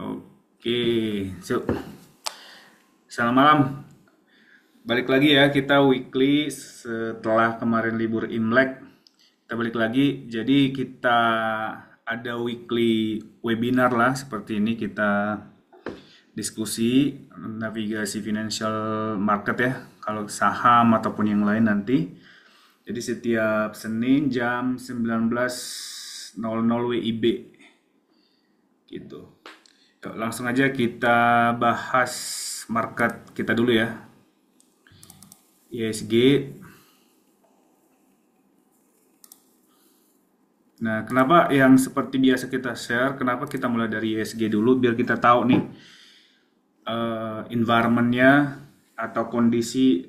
Oke, so, selamat malam. Balik lagi ya kita weekly setelah kemarin libur Imlek. Kita balik lagi. Jadi kita ada weekly webinar lah seperti ini kita diskusi navigasi financial market ya. Kalau saham ataupun yang lain nanti. Jadi setiap Senin jam 19.00 WIB gitu. Yuk, langsung aja kita bahas market kita dulu ya. ISG. Nah, kenapa yang seperti biasa kita share, kenapa kita mulai dari ISG dulu biar kita tahu nih environment-nya atau kondisi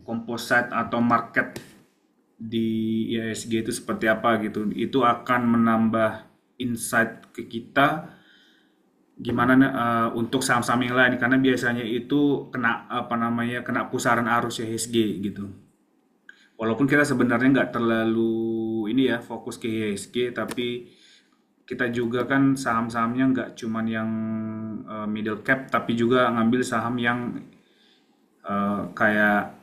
composite atau market di ISG itu seperti apa gitu. Itu akan menambah insight ke kita gimana untuk saham-saham yang lain karena biasanya itu kena pusaran arus IHSG gitu. Walaupun kita sebenarnya nggak terlalu ini ya fokus ke IHSG, tapi kita juga kan saham-sahamnya nggak cuman yang middle cap, tapi juga ngambil saham yang kayak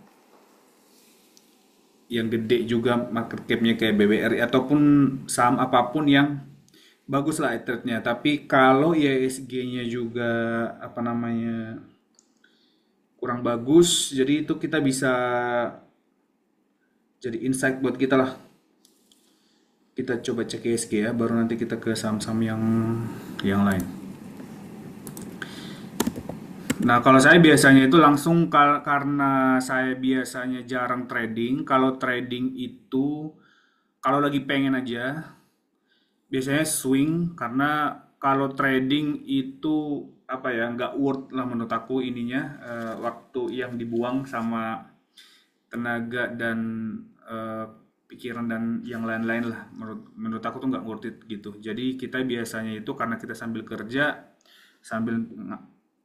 yang gede juga market capnya kayak BBRI ataupun saham apapun yang bagus lah trade-nya. Tapi kalau ISG-nya juga kurang bagus, jadi itu kita bisa jadi insight buat kita lah. Kita coba cek ISG ya, baru nanti kita ke saham-saham yang lain. Nah, kalau saya biasanya itu langsung karena saya biasanya jarang trading. Kalau trading itu kalau lagi pengen aja biasanya swing, karena kalau trading itu nggak worth lah menurut aku ininya, waktu yang dibuang sama tenaga dan eh, pikiran dan yang lain-lain lah, menurut aku tuh nggak worth it gitu. Jadi kita biasanya itu karena kita sambil kerja sambil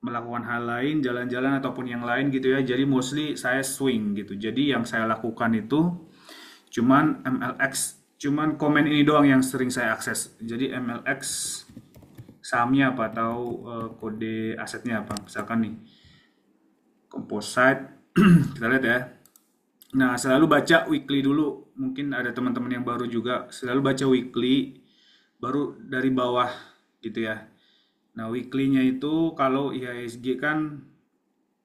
melakukan hal lain, jalan-jalan ataupun yang lain gitu ya, jadi mostly saya swing gitu. Jadi yang saya lakukan itu cuman MLX, cuman komen ini doang yang sering saya akses. Jadi MLX sahamnya apa atau kode asetnya apa, misalkan nih composite. Kita lihat ya. Nah, selalu baca weekly dulu. Mungkin ada teman-teman yang baru juga, selalu baca weekly baru dari bawah gitu ya. Nah, weekly-nya itu kalau IHSG kan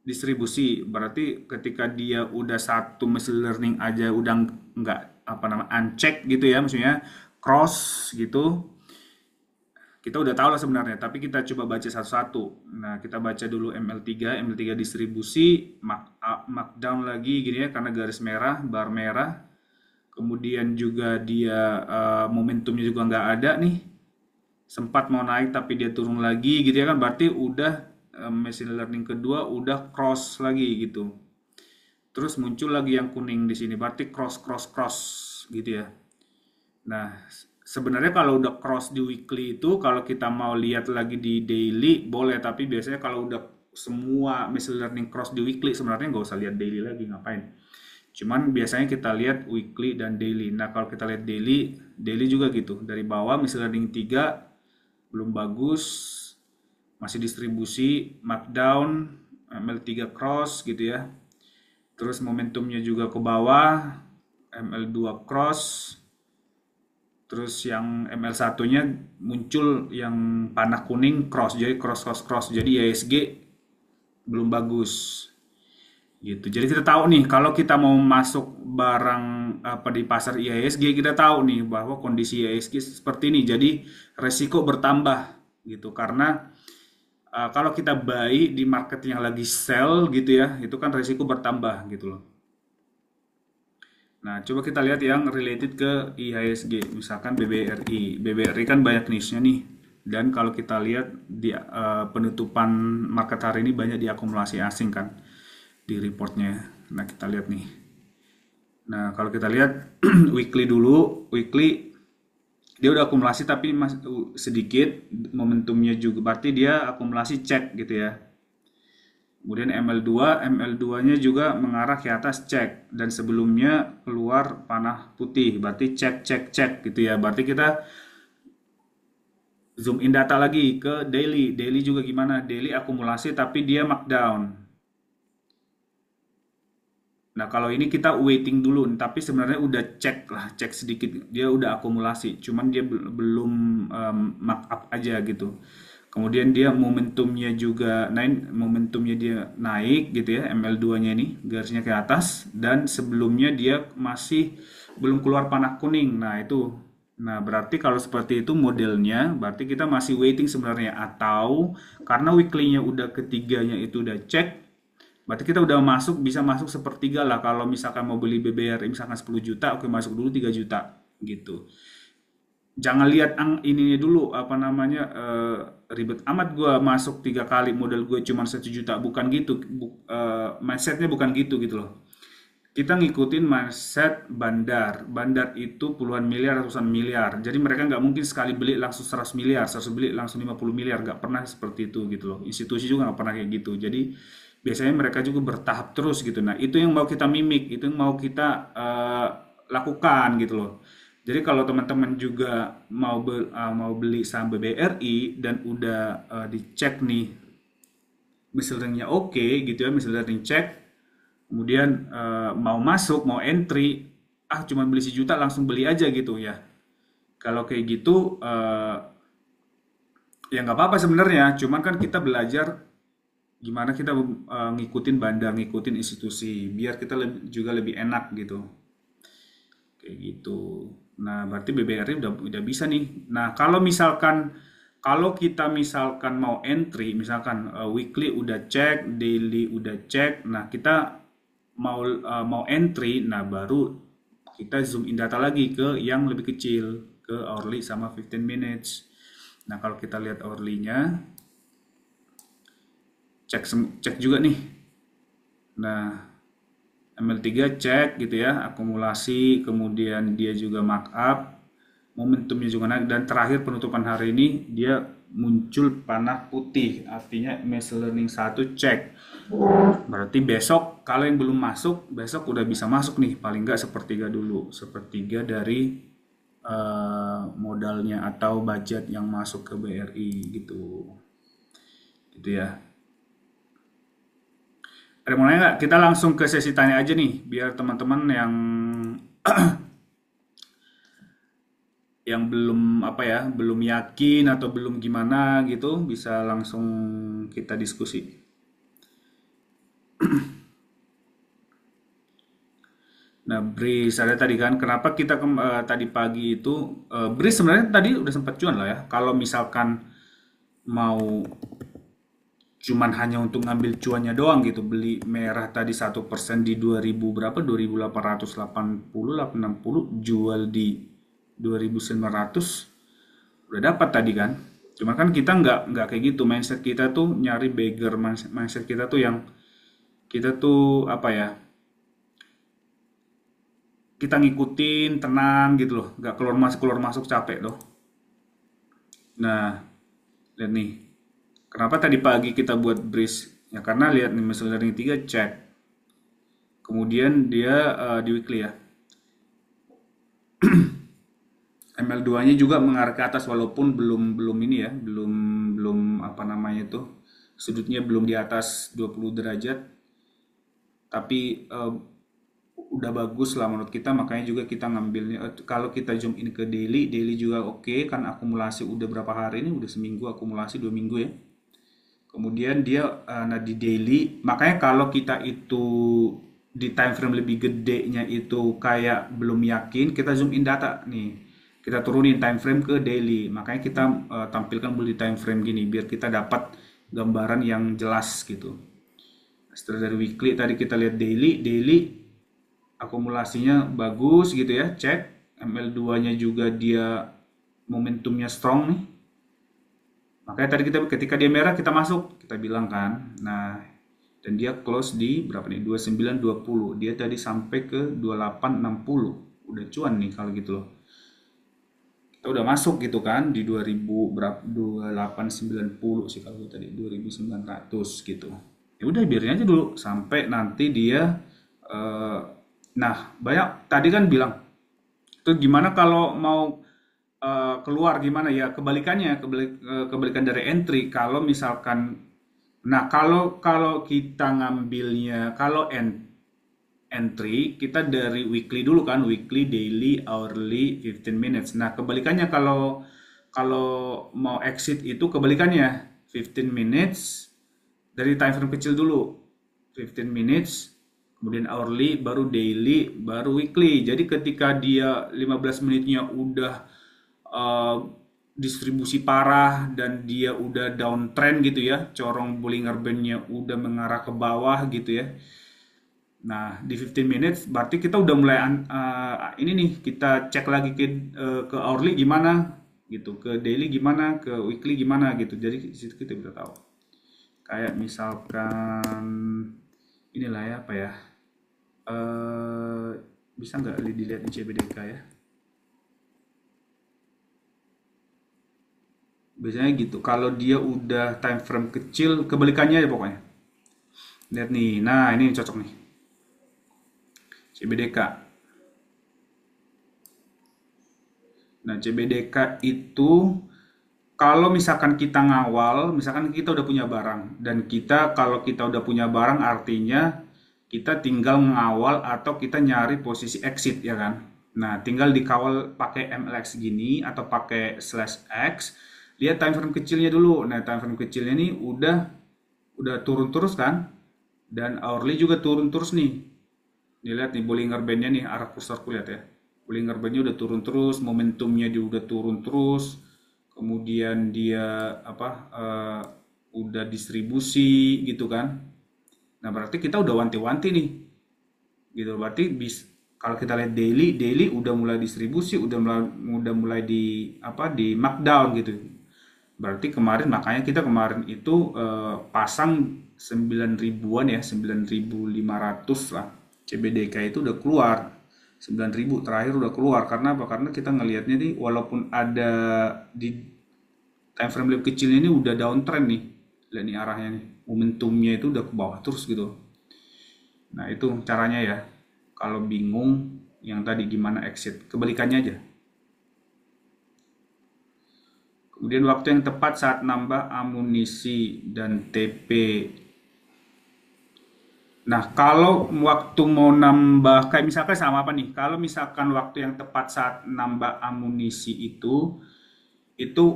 distribusi, berarti ketika dia udah satu machine learning aja udah nggak uncheck gitu ya, maksudnya cross gitu, kita udah tahu lah sebenarnya, tapi kita coba baca satu-satu. Nah, kita baca dulu ML3 distribusi, markdown lagi gini ya, karena garis merah, bar merah. Kemudian juga dia momentumnya juga nggak ada nih, sempat mau naik tapi dia turun lagi gitu ya kan, berarti udah machine learning kedua udah cross lagi gitu. Terus muncul lagi yang kuning di sini, berarti cross cross cross gitu ya. Nah, sebenarnya kalau udah cross di weekly itu, kalau kita mau lihat lagi di daily boleh, tapi biasanya kalau udah semua machine learning cross di weekly sebenarnya nggak usah lihat daily lagi, ngapain. Cuman biasanya kita lihat weekly dan daily. Nah, kalau kita lihat daily juga gitu. Dari bawah machine learning 3 belum bagus, masih distribusi, markdown, ML3 cross gitu ya. Terus momentumnya juga ke bawah, ML2 cross. Terus yang ML1-nya muncul yang panah kuning cross, jadi cross cross cross. Jadi ISG belum bagus. Gitu. Jadi kita tahu nih kalau kita mau masuk barang apa di pasar IHSG, kita tahu nih bahwa kondisi IHSG seperti ini. Jadi resiko bertambah gitu karena kalau kita buy di market yang lagi sell gitu ya, itu kan resiko bertambah gitu loh. Nah, coba kita lihat yang related ke IHSG, misalkan BBRI. BBRI kan banyak niche-nya nih. Dan kalau kita lihat di penutupan market hari ini banyak diakumulasi asing kan di reportnya. Nah, kita lihat nih. Nah, kalau kita lihat weekly dulu, weekly dia udah akumulasi tapi sedikit, momentumnya juga berarti dia akumulasi cek gitu ya. Kemudian ML2-nya juga mengarah ke atas cek, dan sebelumnya keluar panah putih, berarti cek cek cek gitu ya. Berarti kita Zoom in data lagi ke daily. Daily juga gimana? Daily akumulasi tapi dia markdown. Nah, kalau ini kita waiting dulu, tapi sebenarnya udah cek lah, cek sedikit. Dia udah akumulasi, cuman dia belum markup aja gitu. Kemudian dia momentumnya juga naik, momentumnya dia naik gitu ya, ML2-nya ini garisnya ke atas, dan sebelumnya dia masih belum keluar panah kuning. Nah, itu. Nah, berarti kalau seperti itu modelnya, berarti kita masih waiting sebenarnya, atau karena weekly-nya udah ketiganya itu udah cek. Berarti kita udah masuk, bisa masuk sepertiga lah. Kalau misalkan mau beli BBRI misalkan 10 juta, oke masuk dulu 3 juta gitu. Jangan lihat ininya dulu, apa namanya, ribet amat gua masuk 3 kali, modal gue cuma 1 juta. Bukan gitu, mindsetnya bukan gitu loh. Kita ngikutin mindset bandar. Bandar itu puluhan miliar, ratusan miliar. Jadi mereka nggak mungkin sekali beli langsung 100 miliar, 100 beli langsung 50 miliar. Nggak pernah seperti itu gitu loh. Institusi juga nggak pernah kayak gitu. Jadi biasanya mereka juga bertahap terus gitu. Nah, itu yang mau kita mimik, itu yang mau kita lakukan gitu loh. Jadi kalau teman-teman juga mau beli saham BBRI dan udah dicek nih, misalnya oke gitu ya, misalnya cek, kemudian mau masuk, mau entry, cuma beli 1 juta langsung beli aja gitu ya. Kalau kayak gitu ya nggak apa-apa sebenarnya, cuman kan kita belajar gimana kita ngikutin bandar, ngikutin institusi, biar kita juga lebih enak gitu, kayak gitu. Nah, berarti BBRI udah bisa nih. Nah, kalau kita misalkan mau entry, misalkan weekly udah cek, daily udah cek, nah kita mau entry, nah baru kita zoom in data lagi ke yang lebih kecil, ke hourly sama 15 minutes. Nah, kalau kita lihat hourly-nya, cek cek juga nih. Nah, ML3 cek gitu ya, akumulasi, kemudian dia juga markup, momentumnya juga naik, dan terakhir penutupan hari ini dia muncul panah putih, artinya machine learning 1 cek. Berarti besok kalau yang belum masuk, besok udah bisa masuk nih, paling nggak sepertiga dulu, sepertiga dari modalnya atau budget yang masuk ke BRI gitu. Gitu ya. Ada mau nanya nggak? Kita langsung ke sesi tanya aja nih, biar teman-teman yang belum apa ya, belum yakin atau belum gimana gitu, bisa langsung kita diskusi. Nah, Breeze ada tadi kan, kenapa kita tadi pagi itu, Breeze sebenarnya tadi udah sempat cuan lah ya. Kalau misalkan mau cuman hanya untuk ngambil cuannya doang gitu, beli merah tadi 1% di 2000 berapa, 2880, 860, jual di 2900, udah dapat tadi kan. Cuman kan kita nggak kayak gitu, mindset kita tuh nyari beggar, mindset kita tuh yang kita tuh apa ya, kita ngikutin tenang gitu loh, nggak keluar masuk capek loh. Nah, lihat nih, kenapa tadi pagi kita buat breeze? Ya karena lihat nih, machine learning 3 cek. Kemudian dia di weekly ya. ML2-nya juga mengarah ke atas walaupun belum belum ini ya, belum belum apa namanya itu, sudutnya belum di atas 20 derajat, tapi udah bagus lah menurut kita, makanya juga kita ngambilnya. Kalau kita zoom in ke daily, daily juga oke, kan akumulasi udah berapa hari ini, udah seminggu akumulasi, 2 minggu ya. Kemudian dia nah di daily, makanya kalau kita itu di time frame lebih gedenya itu kayak belum yakin, kita zoom in data nih. Kita turunin time frame ke daily. Makanya kita tampilkan dulu di time frame gini biar kita dapat gambaran yang jelas gitu. Setelah dari weekly tadi kita lihat daily, daily akumulasinya bagus gitu ya, cek. ML2-nya juga dia momentumnya strong nih. Makanya tadi ketika dia merah kita masuk, kita bilang kan. Nah, dan dia close di berapa nih? 2920. Dia tadi sampai ke 2860. Udah cuan nih kalau gitu loh. Kita udah masuk gitu kan di 2000 berapa, 2890 sih kalau tadi 2900 gitu. Ya udah biarin aja dulu sampai nanti dia nah, banyak tadi kan bilang itu gimana kalau mau keluar gimana ya, kebalikannya, kebalikan dari entry. Kalau misalkan, nah kalau kalau kita ngambilnya, kalau entry kita dari weekly dulu kan, weekly, daily, hourly, 15 minutes. Nah kebalikannya, kalau kalau mau exit itu kebalikannya, 15 minutes dari time frame kecil dulu, 15 minutes, kemudian hourly, baru daily, baru weekly. Jadi ketika dia 15 menitnya udah uh, distribusi parah dan dia udah downtrend gitu ya, corong Bollinger Bandnya udah mengarah ke bawah gitu ya. Nah, di 15 minutes berarti kita udah mulai ini nih, kita cek lagi ke hourly gimana gitu, ke daily gimana, ke weekly gimana gitu. Jadi di situ kita bisa tahu. Kayak misalkan inilah ya, apa ya? eh Bisa nggak dilihat di CBDK ya? Biasanya gitu. Kalau dia udah time frame kecil, kebalikannya ya pokoknya. Lihat nih. Nah, ini cocok nih. CBDK. Nah, CBDK itu kalau misalkan kita ngawal, misalkan kita udah punya barang, dan kita, kalau kita udah punya barang artinya kita tinggal ngawal atau kita nyari posisi exit ya kan. Nah, tinggal dikawal pakai MLX gini atau pakai slash X. Lihat time frame kecilnya dulu. Nah, time frame kecilnya ini udah turun terus kan, dan hourly juga turun terus nih. Dilihat nih Bollinger Bandnya nih, arah kursorku lihat ya. Bollinger Bandnya udah turun terus, momentumnya juga udah turun terus. Kemudian dia apa, udah distribusi gitu kan. Nah berarti kita udah wanti-wanti nih, gitu. Berarti kalau kita lihat daily, daily udah mulai distribusi, udah mulai di apa, di markdown gitu. Berarti kemarin, makanya kita kemarin itu pasang 9 ribuan ya, 9.500 lah. CBDK itu udah keluar. 9.000 terakhir udah keluar. Karena apa? Karena kita ngelihatnya nih, walaupun ada di time frame lebih kecilnya ini udah downtrend nih. Lihat nih arahnya nih. Momentumnya itu udah ke bawah terus gitu. Nah, itu caranya ya. Kalau bingung yang tadi gimana exit, kebalikannya aja. Kemudian waktu yang tepat saat nambah amunisi dan TP. Nah, kalau waktu mau nambah, kayak misalkan sama apa nih? Kalau misalkan waktu yang tepat saat nambah amunisi itu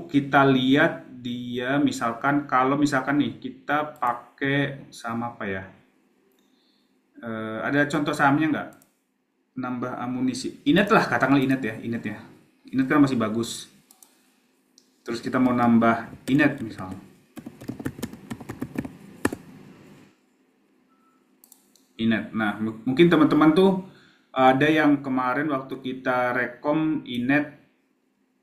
kita lihat dia, misalkan kalau misalkan nih kita pakai sama apa ya? Ada contoh sahamnya nggak? Nambah amunisi. Inet lah, katakanlah Inet ya, Inet ya. Inet kan masih bagus. Terus kita mau nambah Inet misalnya. Inet. Nah, mungkin teman-teman tuh ada yang kemarin waktu kita rekom Inet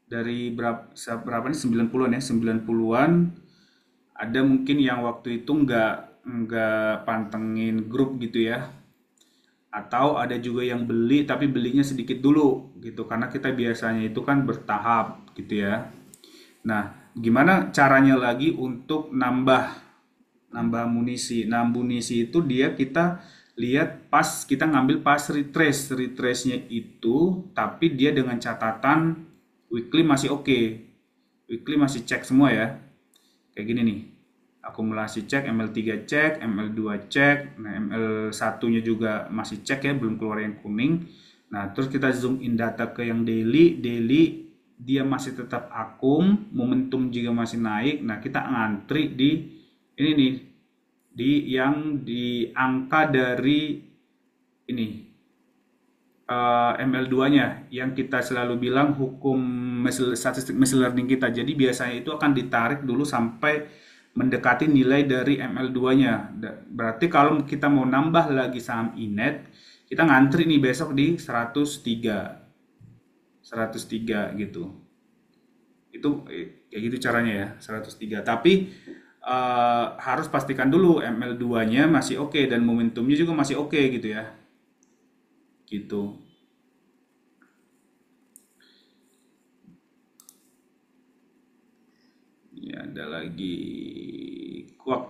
dari berapa nih, 90-an ya, 90-an. Ada mungkin yang waktu itu nggak pantengin grup gitu ya. Atau ada juga yang beli tapi belinya sedikit dulu gitu, karena kita biasanya itu kan bertahap gitu ya. Nah, gimana caranya lagi untuk nambah nambah amunisi? Nah, amunisi itu dia kita lihat pas kita ngambil pas retrace-nya itu, tapi dia dengan catatan weekly masih oke. Weekly masih cek semua ya. Kayak gini nih. Akumulasi cek, ML3 cek, ML2 cek, nah ML1-nya juga masih cek ya, belum keluar yang kuning. Nah, terus kita zoom in data ke yang daily, daily dia masih tetap akum, momentum juga masih naik. Nah, kita ngantri di ini nih, di yang di angka dari ini, ML2-nya yang kita selalu bilang hukum statistik machine learning kita. Jadi biasanya itu akan ditarik dulu sampai mendekati nilai dari ML2-nya. Berarti kalau kita mau nambah lagi saham Inet, kita ngantri nih besok di 103. 103 gitu. Itu kayak gitu caranya ya, 103. Tapi harus pastikan dulu ML2-nya masih oke dan momentumnya juga masih oke gitu ya. Gitu. Ini ada lagi kuak.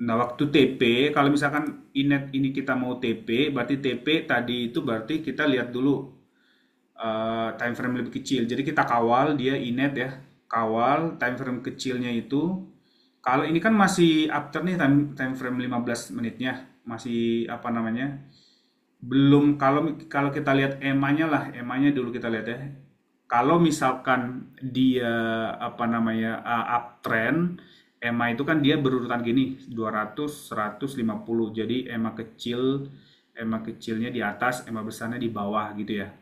Nah, waktu TP, kalau misalkan Inet ini kita mau TP, berarti TP tadi itu berarti kita lihat dulu time frame lebih kecil. Jadi kita kawal dia inet ya, kawal time frame kecilnya itu. Kalau ini kan masih after nih time frame 15 menitnya, masih apa namanya? Belum. Kalau kita lihat EMA-nya lah, EMA-nya dulu kita lihat ya. Kalau misalkan dia apa namanya uptrend, EMA itu kan dia berurutan gini, 200, 150. Jadi EMA kecilnya di atas, EMA besarnya di bawah gitu ya.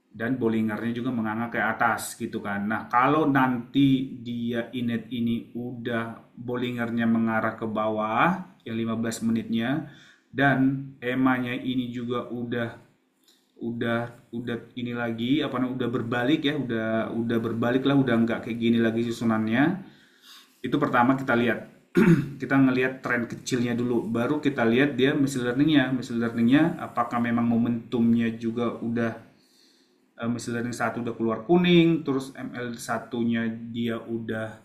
Dan Bollingernya juga menganga ke atas gitu kan. Nah, kalau nanti dia inet ini udah Bollingernya mengarah ke bawah yang 15 menitnya dan EMA-nya ini juga udah ini lagi apa namanya udah berbalik ya, udah berbalik lah, udah nggak kayak gini lagi susunannya. Itu pertama kita lihat. Kita ngelihat tren kecilnya dulu, baru kita lihat dia machine learningnya apakah memang momentumnya juga udah machine learning satu udah keluar kuning, terus ML1-nya dia udah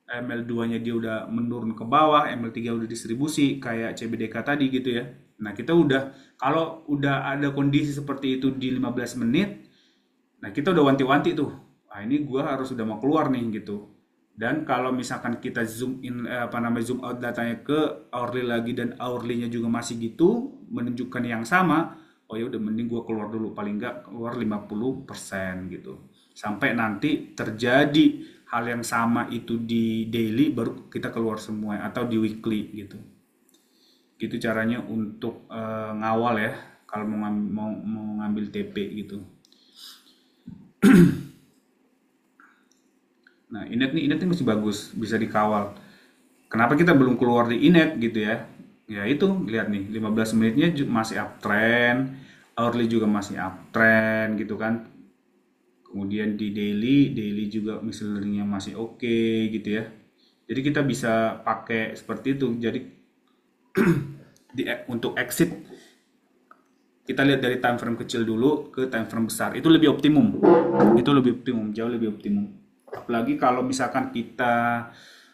ML2-nya dia udah menurun ke bawah, ML3 udah distribusi kayak CBDK tadi gitu ya. Nah, kita udah kalau udah ada kondisi seperti itu di 15 menit, nah kita udah wanti-wanti tuh. Nah, ini gua harus udah mau keluar nih gitu. Dan kalau misalkan kita zoom in apa namanya zoom out datanya ke hourly lagi dan hourly-nya juga masih gitu menunjukkan yang sama, oh ya udah mending gua keluar dulu, paling nggak keluar 50% gitu. Sampai nanti terjadi hal yang sama itu di daily baru kita keluar semua atau di weekly gitu. Gitu caranya untuk ngawal ya kalau mau ngambil TP gitu. Nah, inet nih masih bagus, bisa dikawal. Kenapa kita belum keluar di inet gitu ya? Ya itu, lihat nih, 15 menitnya masih uptrend, hourly juga masih uptrend gitu kan. Kemudian di daily juga misalnya masih oke gitu ya. Jadi kita bisa pakai seperti itu. Jadi untuk exit kita lihat dari time frame kecil dulu ke time frame besar. Itu lebih optimum. Itu lebih optimum, jauh lebih optimum. Apalagi kalau misalkan kita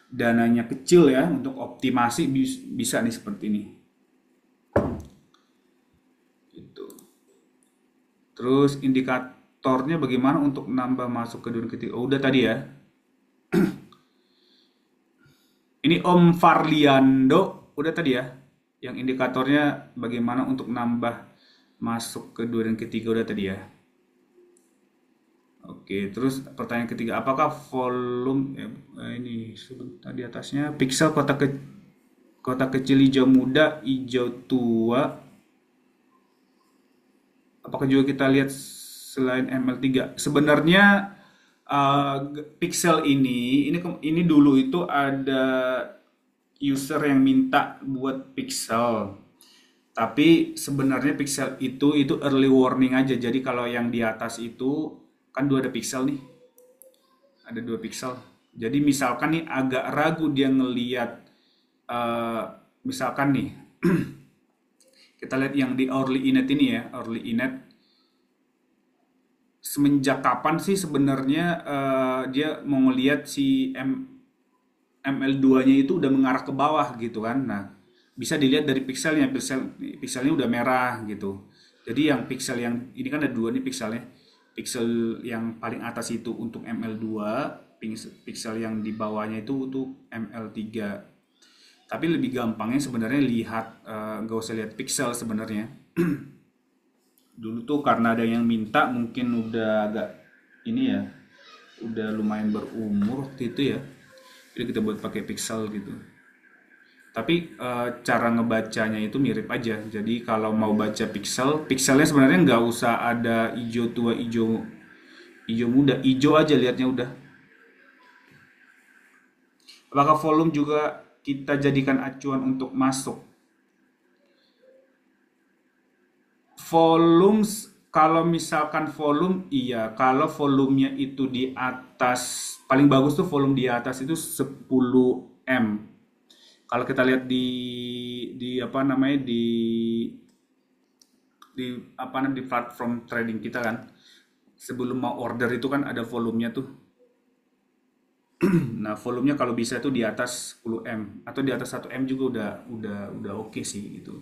dananya kecil ya untuk optimasi bisa nih seperti ini. Gitu. Terus indikatornya bagaimana untuk nambah masuk ke dunia ketiga? Oh, udah tadi ya. Ini Om Farliando, udah tadi ya. Yang indikatornya bagaimana untuk nambah masuk ke dua dan ketiga udah tadi ya. Oke, terus pertanyaan ketiga, apakah volume ini sebentar di atasnya pixel kota kecil hijau muda, hijau tua, apakah juga kita lihat selain ML3? Sebenarnya pixel ini dulu itu ada user yang minta buat pixel. Tapi sebenarnya pixel itu early warning aja. Jadi kalau yang di atas itu kan ada pixel nih, ada 2 pixel. Jadi misalkan nih agak ragu dia ngeliat, eh, misalkan nih kita lihat yang di hourly inet ini ya, hourly inet semenjak kapan sih sebenarnya dia mau ngeliat si ML2-nya itu udah mengarah ke bawah gitu kan. Nah, bisa dilihat dari pixelnya udah merah gitu. Jadi yang pixel yang ini kan ada 2 nih pixelnya. Pixel yang paling atas itu untuk ML2, pixel yang di bawahnya itu untuk ML3. Tapi lebih gampangnya sebenarnya lihat nggak usah lihat pixel sebenarnya. Dulu tuh karena ada yang minta mungkin udah agak ini ya, udah lumayan berumur waktu itu ya. Jadi kita buat pakai pixel gitu. Tapi cara ngebacanya itu mirip aja. Jadi kalau mau baca pixelnya sebenarnya nggak usah ada hijau tua, hijau muda, hijau aja lihatnya udah. Apakah volume juga kita jadikan acuan untuk masuk? Volume kalau misalkan volume iya, kalau volumenya itu di atas paling bagus tuh volume di atas itu 10 M. Kalau kita lihat di apa namanya di apa namanya di platform trading kita kan sebelum mau order itu kan ada volumenya tuh. Nah, volumenya kalau bisa tuh di atas 10 M atau di atas 1 M juga udah oke sih gitu.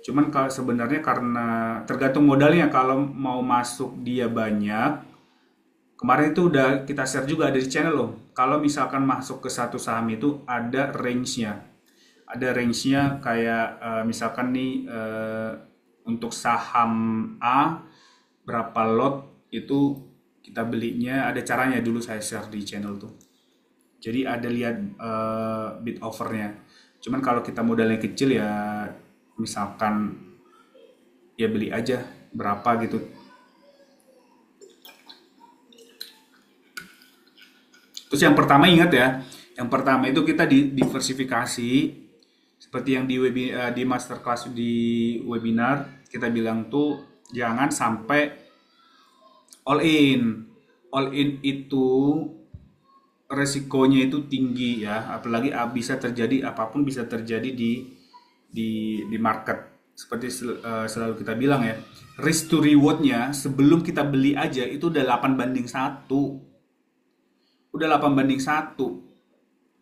Cuman kalau sebenarnya karena tergantung modalnya, kalau mau masuk dia banyak, kemarin itu udah kita share juga ada di channel loh. Kalau misalkan masuk ke satu saham itu ada range-nya. Ada range-nya kayak misalkan nih untuk saham A berapa lot itu kita belinya, ada caranya dulu saya share di channel tuh. Jadi ada lihat bid offernya. Cuman kalau kita modalnya kecil ya misalkan ya beli aja berapa gitu. Terus yang pertama ingat ya, yang pertama itu kita diversifikasi seperti yang di masterclass di webinar kita bilang tuh jangan sampai all in. All in itu resikonya itu tinggi ya, apalagi bisa terjadi apapun bisa terjadi di market. Seperti selalu kita bilang ya, risk to rewardnya sebelum kita beli aja itu udah 8:1. Udah 8:1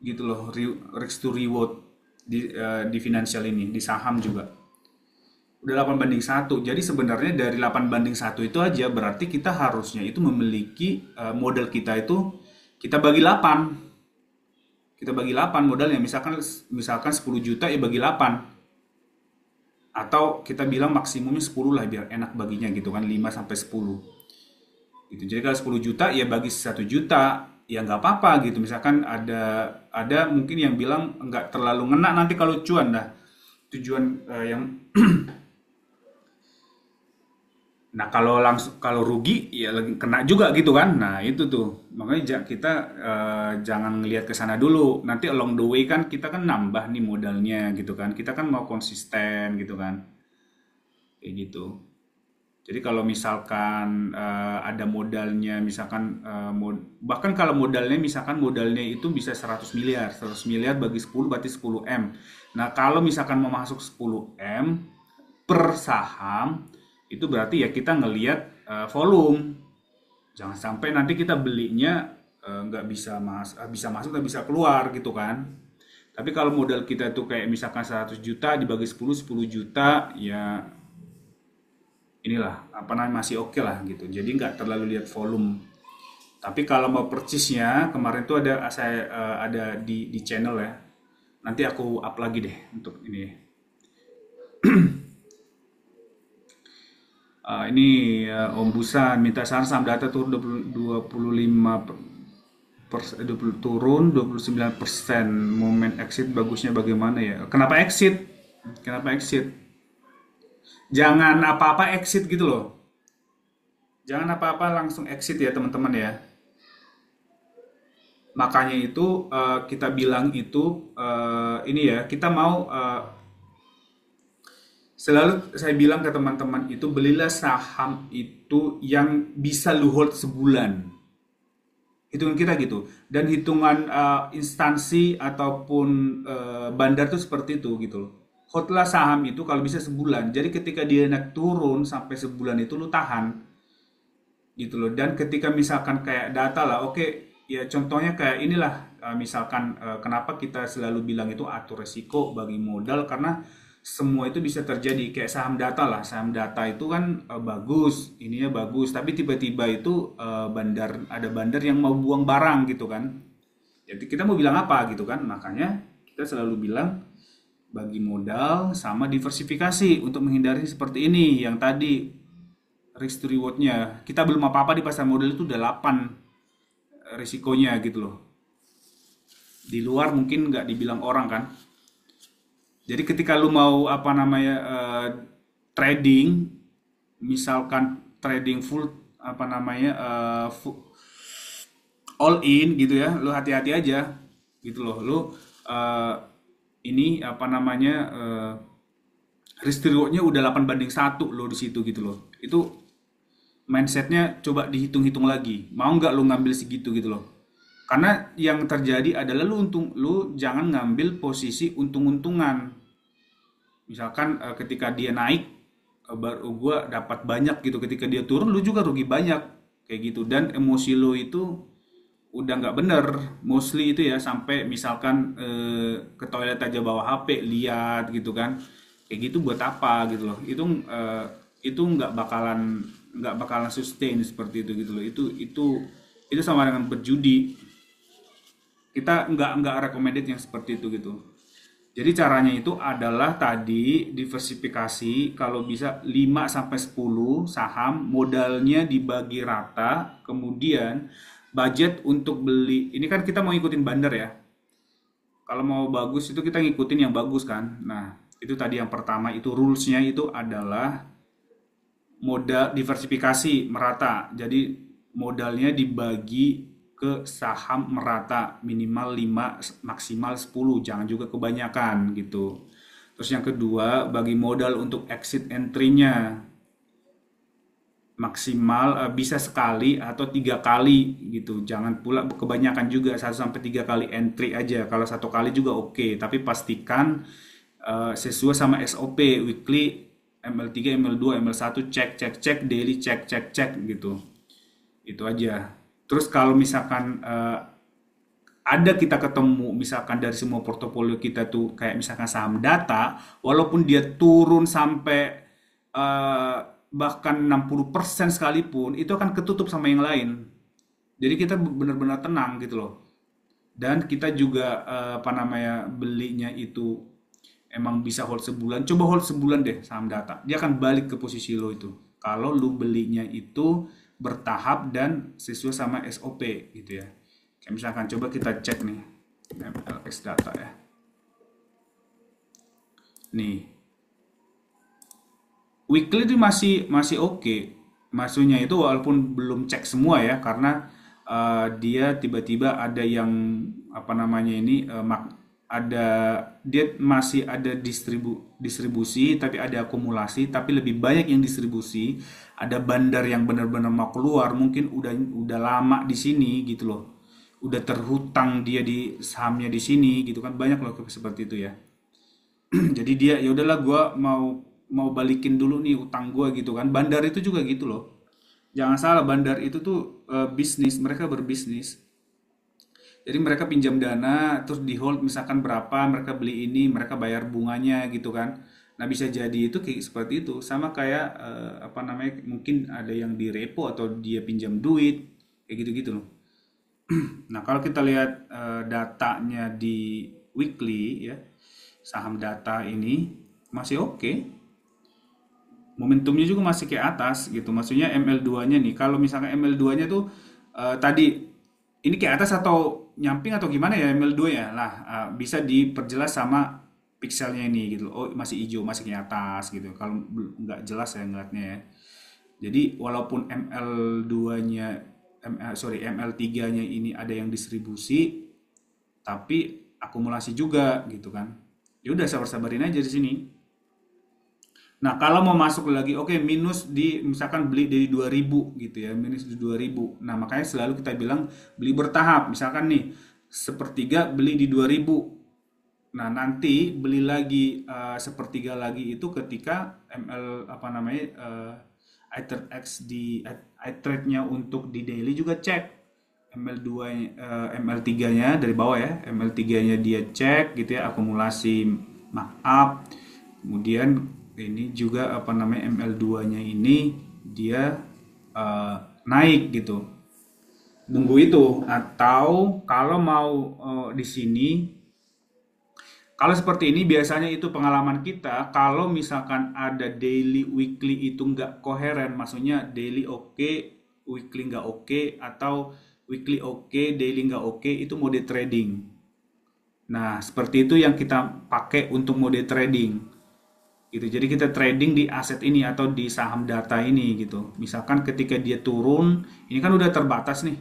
gitu loh, risk to reward di financial ini, di saham juga. Udah 8:1. Jadi sebenarnya dari 8:1 itu aja berarti kita harusnya itu memiliki modal kita itu kita bagi 8. Kita bagi 8 modalnya. Misalkan 10 juta ya bagi 8. Atau kita bilang maksimumnya 10 lah biar enak baginya gitu kan, 5 sampai 10. Gitu. Jadi kalau 10 juta ya bagi 1 juta ya nggak apa-apa gitu. Misalkan ada mungkin yang bilang nggak terlalu ngena nanti kalau cuan dah. Tujuan yang Nah, kalau rugi ya lagi kena juga gitu kan. Nah, itu tuh. Makanya kita jangan ngelihat ke sana dulu. Nanti along the way kan kita kan nambah nih modalnya gitu kan. Kita kan mau konsisten gitu kan. Kayak gitu. Jadi kalau misalkan ada modalnya misalkan bahkan kalau modalnya itu bisa 100 miliar. 100 miliar bagi 10 berarti 10 M. Nah, kalau misalkan mau masuk 10 M per saham itu berarti ya kita ngelihat volume. Jangan sampai nanti kita belinya nggak bisa masuk nggak bisa keluar gitu kan. Tapi kalau modal kita itu kayak misalkan 100 juta dibagi 10 juta ya inilah apa namanya masih oke lah gitu. Jadi nggak terlalu lihat volume. Tapi kalau mau persisnya kemarin tuh saya ada di channel ya. Nanti aku up lagi deh untuk ini. Ini Om Busan minta saran saham data turun 25 turun 29%. Momen exit bagusnya bagaimana ya? Kenapa exit? Kenapa exit? Jangan apa-apa exit gitu loh. Jangan apa-apa langsung exit ya teman-teman ya. Makanya itu kita bilang itu ini ya, kita mau selalu saya bilang ke teman-teman itu belilah saham itu yang bisa lu hold sebulan. Hitungan kita gitu. Dan hitungan instansi ataupun bandar tuh seperti itu gitu loh. Holdlah saham itu kalau bisa sebulan. Jadi ketika dia naik turun sampai sebulan itu lu tahan gitu loh. Dan ketika misalkan kayak data lah, oke, ya contohnya kayak inilah misalkan kenapa kita selalu bilang itu atur resiko bagi modal karena semua itu bisa terjadi kayak saham data itu kan bagus ininya bagus tapi tiba-tiba itu ada bandar yang mau buang barang gitu kan, jadi kita mau bilang apa gitu kan, makanya kita selalu bilang bagi modal sama diversifikasi untuk menghindari seperti ini yang tadi risk to rewardnya kita belum apa-apa di pasar modal itu udah 8 risikonya gitu loh, di luar mungkin nggak dibilang orang kan. Jadi ketika lu mau apa namanya trading, misalkan trading full apa namanya all in gitu ya, lu hati-hati aja gitu loh. Lu ini apa namanya risk rewardnya udah 8:1 lo di situ gitu loh. Itu mindsetnya coba dihitung-hitung lagi. Mau nggak lu ngambil segitu gitu loh. Karena yang terjadi adalah lu jangan ngambil posisi untung-untungan. Misalkan ketika dia naik baru gua dapat banyak gitu, ketika dia turun lu juga rugi banyak kayak gitu dan emosi lu itu udah nggak bener mostly itu ya sampai misalkan ke toilet aja bawa HP lihat gitu kan kayak gitu buat apa gitu loh. Itu nggak bakalan sustain seperti itu gitu loh. Itu sama dengan berjudi. Kita nggak recommended yang seperti itu gitu. Jadi caranya itu adalah tadi diversifikasi, kalau bisa 5 sampai 10 saham, modalnya dibagi rata, kemudian budget untuk beli. Ini kan kita mau ngikutin bandar ya. Kalau mau bagus itu kita ngikutin yang bagus kan. Nah, itu tadi yang pertama itu rulesnya itu adalah modal diversifikasi merata. Jadi modalnya dibagi ke saham merata minimal 5 maksimal 10, jangan juga kebanyakan gitu. Terus yang kedua, bagi modal untuk exit entry-nya maksimal bisa sekali atau 3 kali gitu. Jangan pula kebanyakan juga, 1 sampai 3 kali entry aja. Kalau 1 kali juga oke, tapi pastikan sesuai sama SOP weekly, ML3, ML2, ML1 cek cek cek, daily cek cek cek gitu. Itu aja. Terus kalau misalkan ada kita ketemu misalkan dari semua portofolio kita tuh kayak misalkan saham data, walaupun dia turun sampai eh, bahkan 60% sekalipun, itu akan ketutup sama yang lain. Jadi kita benar-benar tenang gitu loh. Dan kita juga apa namanya, belinya itu emang bisa hold sebulan. Coba hold sebulan deh saham data. Dia akan balik ke posisi lo itu. Kalau lu belinya itu bertahap dan sesuai sama SOP gitu ya. Kayak misalkan coba kita cek nih MLX data ya. Nih, weekly itu masih masih oke. Maksudnya itu walaupun belum cek semua ya, karena dia tiba-tiba ada yang apa namanya ini ada, dia masih ada distribusi tapi ada akumulasi, tapi lebih banyak yang distribusi. Ada bandar yang benar-benar mau keluar, mungkin udah lama di sini gitu loh. Udah terhutang dia di sahamnya di sini gitu kan, banyak loh seperti itu ya. Jadi dia ya udahlah, gua mau mau balikin dulu nih utang gua gitu kan. Bandar itu juga gitu loh. Jangan salah, bandar itu tuh bisnis, mereka berbisnis. Jadi mereka pinjam dana terus di hold misalkan berapa, mereka beli ini, mereka bayar bunganya gitu kan. Nah, bisa jadi itu kayak seperti itu. Sama kayak apa namanya, mungkin ada yang di repo atau dia pinjam duit kayak gitu-gitu loh. Nah, kalau kita lihat datanya di weekly ya, saham data ini masih oke. Momentumnya juga masih ke atas gitu. Maksudnya ML2-nya nih, kalau misalkan ML2-nya tuh tadi ini ke atas atau nyamping atau gimana ya ML2 ya? Lah, bisa diperjelas sama pixelnya ini gitu. Oh, masih hijau, masih ke atas gitu. Kalau nggak jelas ya ngeliatnya ya. Jadi walaupun ML2-nya ML3-nya ini ada yang distribusi, tapi akumulasi juga gitu kan. Ya udah, sabar-sabarin aja di sini. Nah, kalau mau masuk lagi, oke, minus di misalkan beli dari 2000 gitu ya, minus di 2000. Nah, makanya selalu kita bilang beli bertahap. Misalkan nih, sepertiga beli di 2000. Nah, nanti beli lagi sepertiga lagi itu ketika ML apa namanya iTradex di iTrade-nya untuk di daily juga cek. ML2 ML3-nya dari bawah ya. ML3-nya dia cek gitu ya, akumulasi markup. Kemudian ini juga apa namanya ML2-nya ini dia eh, naik gitu. Nunggu itu, atau kalau mau di sini, kalau seperti ini biasanya itu pengalaman kita, kalau misalkan ada daily weekly itu nggak koheren, maksudnya daily oke, weekly nggak oke, atau weekly oke, daily nggak oke, itu mode trading. Nah, seperti itu yang kita pakai untuk mode trading gitu. Jadi kita trading di aset ini atau di saham data ini gitu. Misalkan ketika dia turun, ini kan udah terbatas nih.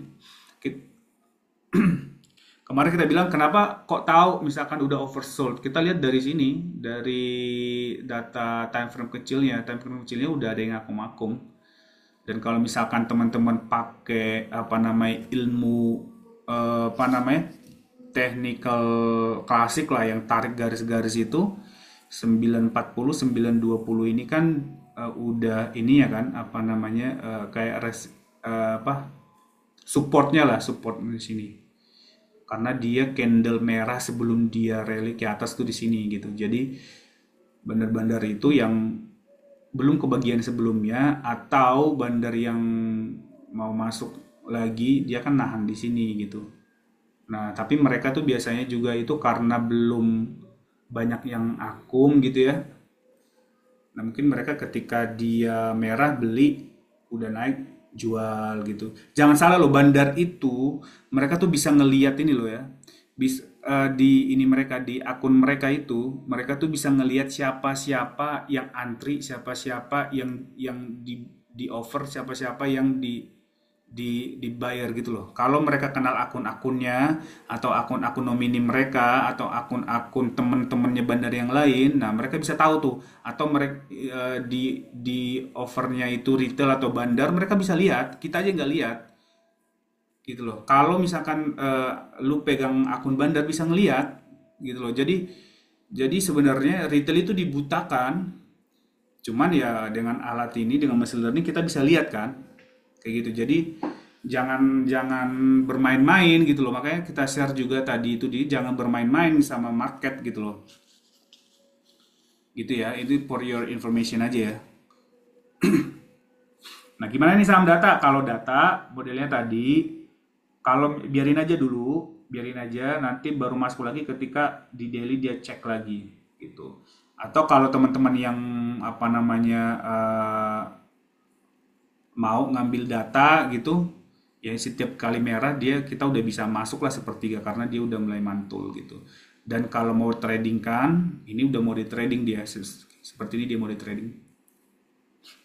Kemarin kita bilang kenapa kok tahu misalkan udah oversold. Kita lihat dari sini, dari data time frame kecilnya. Time frame kecilnya udah ada yang akum-akum. Dan kalau misalkan teman-teman pakai apa namanya ilmu apa namanya technical klasik lah, yang tarik garis-garis itu 940 920 ini kan udah ini ya kan, apa namanya kayak apa supportnya lah, support di sini, karena dia candle merah sebelum dia rally ke atas tuh di sini gitu. Jadi Bandar-bandar itu yang belum kebagian sebelumnya atau bandar yang mau masuk lagi dia kan nahan di sini gitu. Nah, tapi mereka tuh biasanya juga itu karena belum banyak yang akum gitu ya. Nah, mungkin mereka ketika dia merah beli, udah naik jual gitu. Jangan salah loh, bandar itu mereka tuh bisa ngeliat ini loh ya. Di ini mereka di akun mereka tuh bisa ngeliat siapa-siapa yang antri, siapa-siapa yang di offer, siapa-siapa yang dibayar gitu loh. Kalau mereka kenal akun-akunnya atau akun-akun nomini mereka atau akun-akun temen-temennya bandar yang lain, nah mereka bisa tahu tuh. Atau mereka di offernya itu retail atau bandar, mereka bisa lihat. Kita aja nggak lihat gitu loh. Kalau misalkan lu pegang akun bandar bisa ngelihat gitu loh. Jadi sebenarnya retail itu dibutakan. Cuman ya dengan alat ini, dengan machine learning kita bisa lihat kan, kayak gitu. Jadi jangan jangan bermain-main gitu loh. Makanya kita share juga tadi itu di jangan bermain-main sama market gitu loh. Gitu ya. Itu for your information aja ya. Nah, gimana nih saham data? Kalau data modelnya tadi, kalau biarin aja dulu, biarin aja nanti baru masuk lagi ketika di daily dia cek lagi gitu. Atau kalau teman-teman yang apa namanya mau ngambil data gitu ya setiap kali merah dia kita udah bisa masuk lah sepertiga karena dia udah mulai mantul gitu. Dan kalau mau trading kan ini udah mau di trading dia seperti ini dia mau di trading.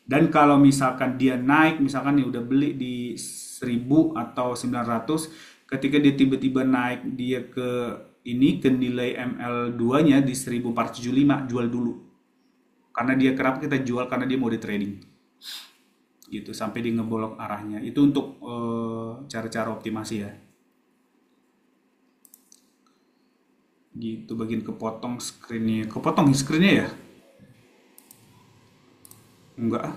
Dan kalau misalkan dia naik misalkan nih udah beli di 1000 atau 900, ketika dia tiba-tiba naik dia ke ini ke nilai ML2 nya di 1475 jual dulu karena dia kerap kita jual karena dia mau di trading gitu sampai di ngebolok arahnya itu untuk cara-cara optimasi ya gitu bagian kepotong screennya ya enggak ah.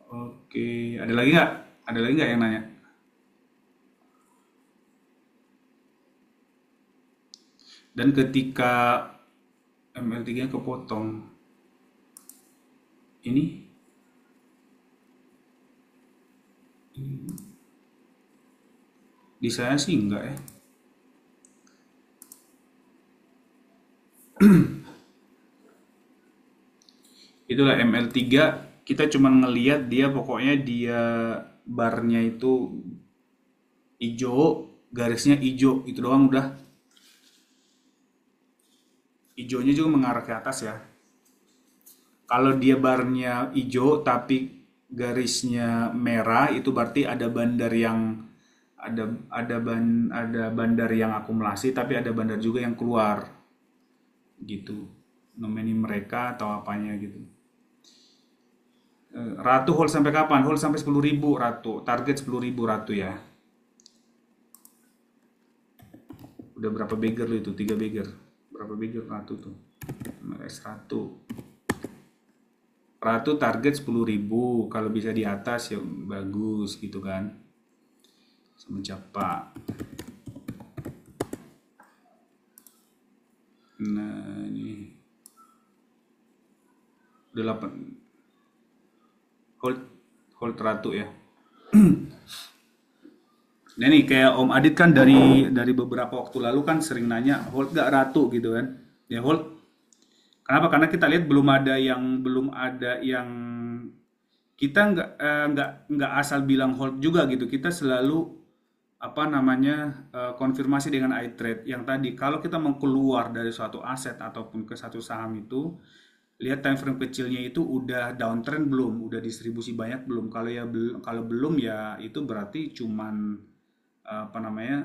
Oke ada lagi nggak yang nanya dan ketika ML3 kepotong ini di saya sih enggak ya itulah ML3 kita cuma ngelihat dia pokoknya dia barnya itu hijau garisnya hijau itu doang udah hijaunya juga mengarah ke atas ya kalau dia barnya hijau tapi garisnya merah itu berarti ada bandar yang ada bandar yang akumulasi tapi ada bandar juga yang keluar gitu nomini mereka atau apanya gitu. Ratu hold sampai kapan? Hold sampai 10.000 Ratu. Target 10.000 Ratu ya. Udah berapa beggar lu itu? 3 beggar. Berapa beggar Ratu tuh? MLS Ratu. Ratu target 10.000. Kalau bisa di atas ya bagus gitu kan. Semenjak Pak. Nah ini. Udah 8. Hold. Hold Ratu ya. Nah nih kayak Om Adit kan dari beberapa waktu lalu kan sering nanya hold gak Ratu gitu kan. Ya hold. Kenapa? Karena kita lihat belum ada yang kita nggak asal bilang hold juga gitu. Kita selalu apa namanya konfirmasi dengan iTrade yang tadi kalau kita mau keluar dari suatu aset ataupun ke satu saham itu lihat time frame kecilnya itu udah downtrend belum, udah distribusi banyak belum. Kalau ya kalau belum ya itu berarti cuman apa namanya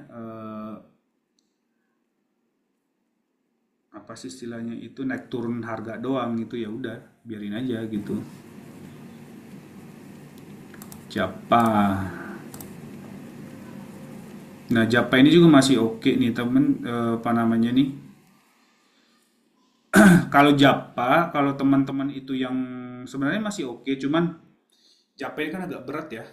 apa sih istilahnya itu naik turun harga doang gitu ya udah biarin aja gitu. Japa. Nah, Japa ini juga masih oke nih temen apa namanya nih. Kalau Japa, kalau teman-teman itu yang sebenarnya masih oke, cuman Japa ini kan agak berat ya.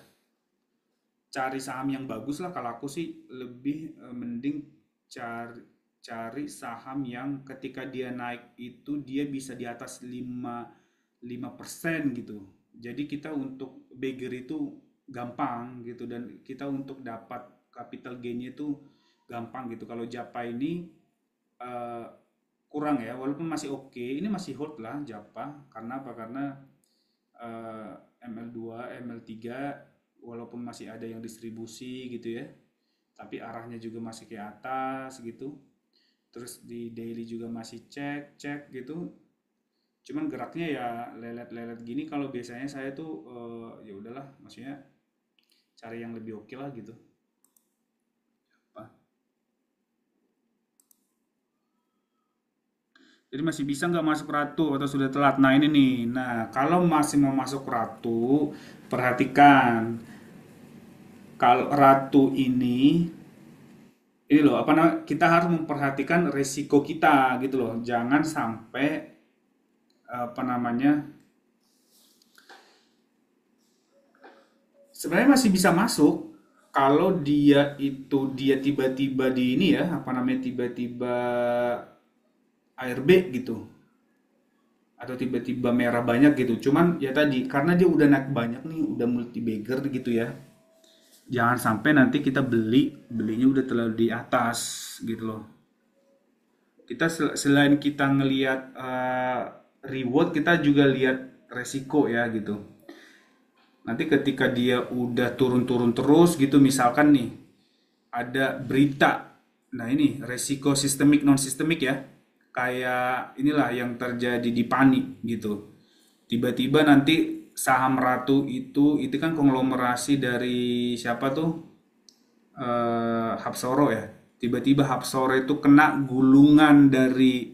Cari saham yang bagus lah kalau aku sih lebih mending cari cari saham yang ketika dia naik itu dia bisa di atas 5% gitu. Jadi kita untuk beggar itu gampang gitu, dan kita untuk dapat capital gainnya itu gampang gitu. Kalau Japa ini eh, kurang ya, walaupun masih oke, ini masih hold lah Japa. Karena apa? Karena eh, ML2, ML3 walaupun masih ada yang distribusi gitu ya, tapi arahnya juga masih ke atas gitu. Terus di daily juga masih cek cek gitu. Cuman geraknya ya lelet-lelet gini. Kalau biasanya saya tuh ya udahlah, maksudnya cari yang lebih oke lah gitu. Apa? Jadi masih bisa nggak masuk ratu atau sudah telat? Nah ini nih. Nah kalau masih mau masuk ratu, perhatikan. Kalau ratu ini loh apa namanya, kita harus memperhatikan resiko kita gitu loh. Jangan sampai apa namanya, sebenarnya masih bisa masuk kalau dia tiba-tiba di ini ya, apa namanya, tiba-tiba ARB gitu, atau tiba-tiba merah banyak gitu. Cuman ya tadi karena dia udah naik banyak nih, udah multi bagger gitu ya. Jangan sampai nanti kita belinya udah terlalu di atas gitu loh. Kita selain kita ngelihat reward, kita juga lihat resiko ya gitu. Nanti ketika dia udah turun-turun terus gitu, misalkan nih ada berita, nah ini resiko sistemik non sistemik ya, kayak inilah yang terjadi di PANI gitu. Tiba-tiba nanti saham Ratu itu kan konglomerasi dari siapa tuh, Hapsoro ya. Tiba-tiba Hapsoro itu kena gulungan dari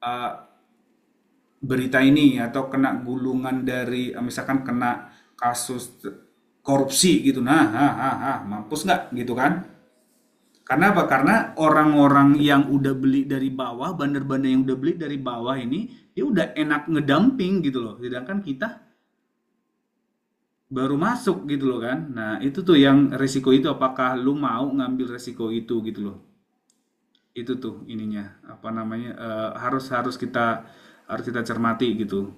eh, berita ini, atau kena gulungan dari misalkan kena kasus korupsi gitu. Nah, mampus nggak gitu kan? Karena apa? Karena orang-orang yang udah beli dari bawah, bandar-bandar yang udah beli dari bawah ini, dia udah enak ngedumping gitu loh. Sedangkan kita baru masuk gitu loh kan. Nah, itu tuh yang resiko itu, apakah lu mau ngambil resiko itu gitu loh. Itu tuh ininya, apa namanya? Harus kita cermati gitu.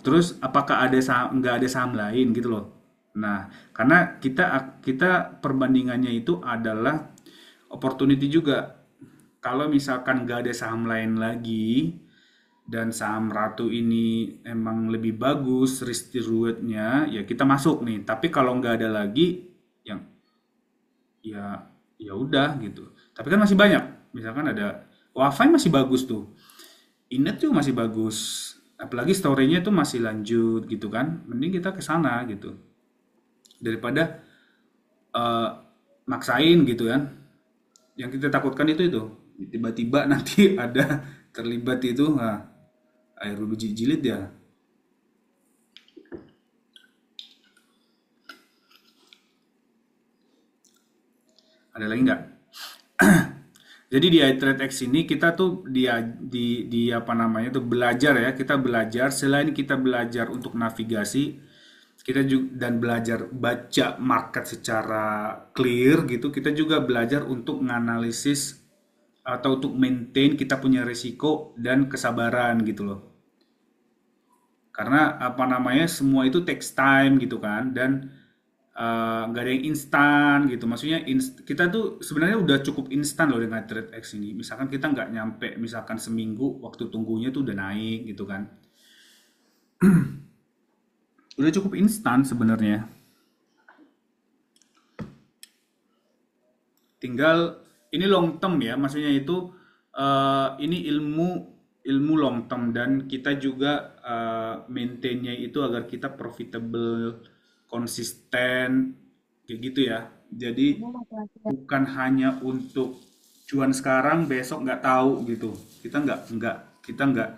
Terus apakah ada saham, nggak ada saham lain gitu loh. Nah, karena kita kita perbandingannya itu adalah opportunity juga. Kalau misalkan nggak ada saham lain lagi dan saham Ratu ini emang lebih bagus risk rewardnya, ya kita masuk nih. Tapi kalau nggak ada lagi, yang ya ya udah gitu. Tapi kan masih banyak. Misalkan ada WiFi masih bagus tuh. Inet juga masih bagus. Apalagi story-nya tuh masih lanjut gitu kan. Mending kita ke sana gitu. Daripada eh, maksain gitu kan. Yang kita takutkan itu. Tiba-tiba nanti ada terlibat itu, nah, air udah jilid ya. Ada lagi nggak? Jadi di iTradex ini kita tuh di apa namanya tuh belajar ya, kita belajar selain kita belajar untuk navigasi, kita juga dan belajar baca market secara clear gitu, kita juga belajar untuk menganalisis atau untuk maintain kita punya risiko dan kesabaran gitu loh. Karena apa namanya, semua itu takes time gitu kan, dan nggak ada yang instan gitu. Maksudnya kita tuh sebenarnya udah cukup instan loh dengan TradeX ini. Misalkan kita nggak nyampe misalkan seminggu waktu tunggunya tuh udah naik gitu kan. Udah cukup instan sebenarnya. Tinggal ini long term ya, maksudnya itu ini ilmu ilmu long term, dan kita juga maintainnya itu agar kita profitable, konsisten, kayak gitu ya. Jadi bukan hanya untuk cuan sekarang, besok nggak tahu gitu. Kita nggak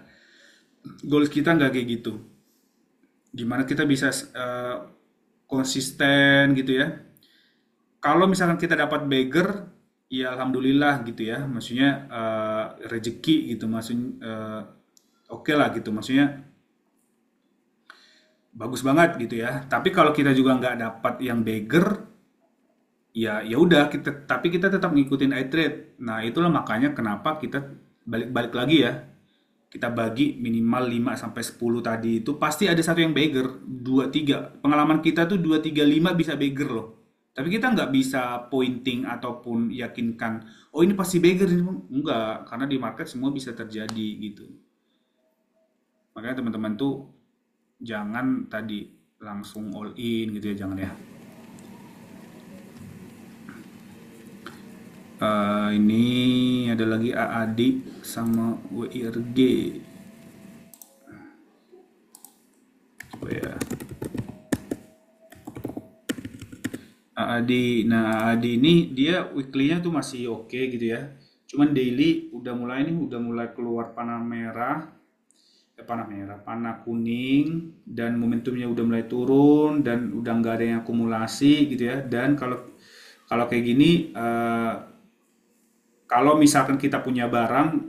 goals kita nggak kayak gitu. Gimana kita bisa konsisten gitu ya. Kalau misalkan kita dapat beggar, ya alhamdulillah gitu ya. Maksudnya rezeki gitu, maksudnya oke lah gitu. Maksudnya bagus banget gitu ya. Tapi kalau kita juga nggak dapat yang beggar, ya udah kita, tapi kita tetap ngikutin iTrade. Nah, itulah makanya kenapa kita balik-balik lagi ya. Kita bagi minimal 5 sampai 10 tadi itu pasti ada satu yang beggar, 2 3. Pengalaman kita tuh 2 3 5 bisa beggar loh. Tapi kita nggak bisa pointing ataupun yakinkan, oh ini pasti beggar ini. Enggak, karena di market semua bisa terjadi gitu. Makanya teman-teman tuh jangan tadi langsung all in gitu ya, jangan ya. Ini ada lagi AAD sama WIRG. Coba ya. AAD, nah AAD ini dia weekly-nya tuh masih oke gitu ya. Cuman daily udah mulai keluar panah merah, panah merah, panah kuning, dan momentumnya udah mulai turun dan udah nggak ada yang akumulasi gitu ya. Dan kalau kalau kayak gini, kalau misalkan kita punya barang,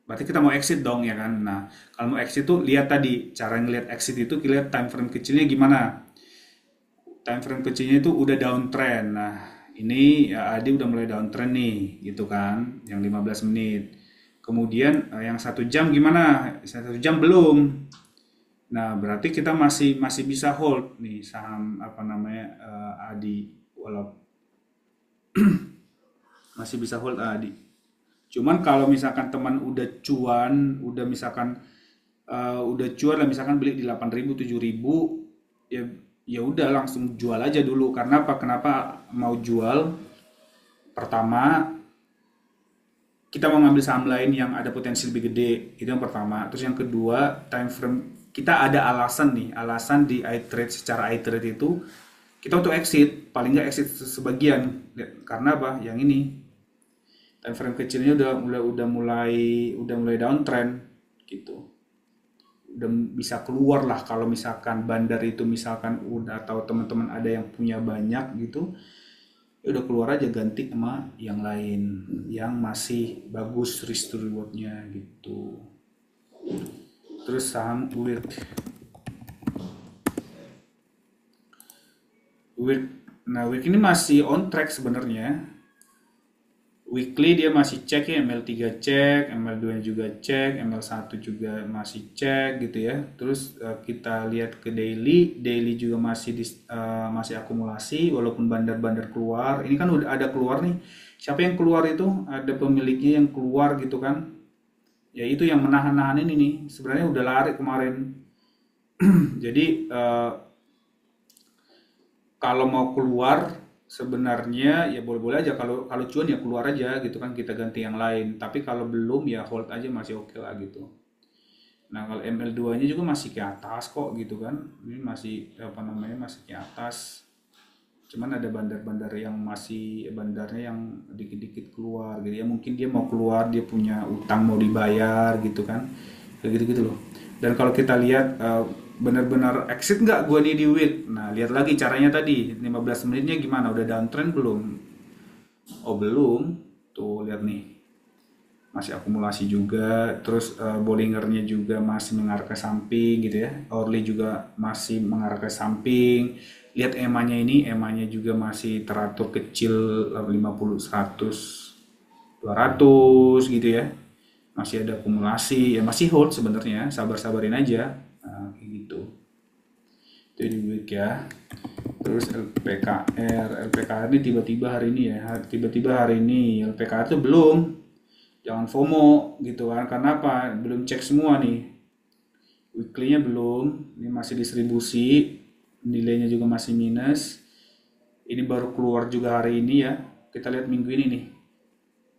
berarti kita mau exit dong ya kan. Nah, kalau mau exit tuh lihat tadi cara ngelihat exit itu, lihat time frame kecilnya gimana. Time frame kecilnya itu udah downtrend. Nah, ini ya, Adi udah mulai downtrend nih, gitu kan, yang 15 menit. Kemudian yang 1 jam gimana? 1 jam belum. Nah, berarti kita masih masih bisa hold nih saham apa namanya Adi, walau masih bisa hold Adi. Cuman kalau misalkan teman udah cuan, udah misalkan udah cuan lah misalkan beli di 8.000 7.000, ya ya udah langsung jual aja dulu. Karena apa? Kenapa mau jual? Pertama, kita mau ngambil saham lain yang ada potensi lebih gede. Itu yang pertama. Terus yang kedua, time frame kita ada alasan nih, alasan di iTrade, secara iTrade itu kita untuk exit, paling nggak exit sebagian. Karena apa? Yang ini time frame kecilnya udah mulai downtrend gitu, udah bisa keluar lah. Kalau misalkan bandar itu misalkan udah, atau teman-teman ada yang punya banyak gitu, ya udah keluar aja, ganti sama yang lain yang masih bagus risk to rewardnya gitu. Terus saham WIRG, nah WIRG ini masih on track sebenarnya. Weekly dia masih cek ya, ML3 cek, ML2 juga cek, ML1 juga masih cek gitu ya. Terus kita lihat ke daily, daily juga masih akumulasi walaupun bandar-bandar keluar. Ini kan udah ada keluar nih. Siapa yang keluar itu? Ada pemiliknya yang keluar gitu kan. Ya itu yang menahan-nahan ini nih. Sebenarnya udah lari kemarin. Jadi kalau mau keluar sebenarnya ya boleh-boleh aja, kalau kalau cuan ya keluar aja gitu kan, kita ganti yang lain. Tapi kalau belum ya hold aja, masih oke lah gitu. Nah, kalau ML2-nya juga masih ke atas kok gitu kan. Ini masih apa namanya, masih ke atas. Cuman ada bandar-bandar yang masih, bandarnya yang dikit-dikit keluar gitu ya. Mungkin dia mau keluar, dia punya utang mau dibayar gitu kan. Kayak gitu-gitu loh. Dan kalau kita lihat benar-benar exit nggak gua nih di WIT. Nah, lihat lagi caranya tadi. 15 menitnya gimana? Udah downtrend belum? Oh, belum. Tuh, lihat nih. Masih akumulasi juga. Terus Bollingernya juga masih mengarah ke samping gitu ya. Orly juga masih mengarah ke samping. Lihat EMA-nya ini, EMA-nya juga masih teratur kecil, 50, 100, 200 gitu ya. Masih ada akumulasi, ya masih hold sebenarnya, sabar-sabarin aja. Nah, kayak gitu. Itu di week ya. Terus LPKR ini tiba-tiba hari ini ya, tiba-tiba hari ini LPKR itu belum. Jangan FOMO gitu kan, karena apa? Belum cek semua nih. Weekly-nya belum, ini masih distribusi, nilainya juga masih minus. Ini baru keluar juga hari ini ya. Kita lihat minggu ini nih.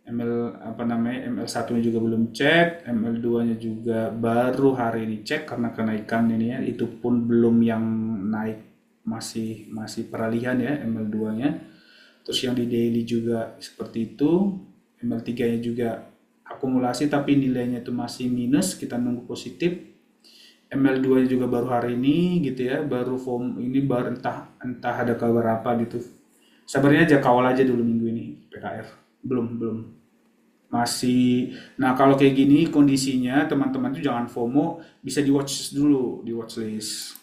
ML1-nya juga belum cek, ML2-nya juga baru hari ini cek karena kenaikan ini ya. Itu pun belum yang naik, masih masih peralihan ya ML2-nya. Terus yang di daily juga seperti itu. ML3-nya juga akumulasi tapi nilainya itu masih minus, kita nunggu positif. ML2 juga baru hari ini gitu ya, baru form ini, baru entah entah ada kabar apa gitu. Sabarnya aja, kawal aja dulu minggu ini PKR. Belum masih. Nah, kalau kayak gini kondisinya teman-teman tuh jangan FOMO, bisa di watch dulu, di watchlist.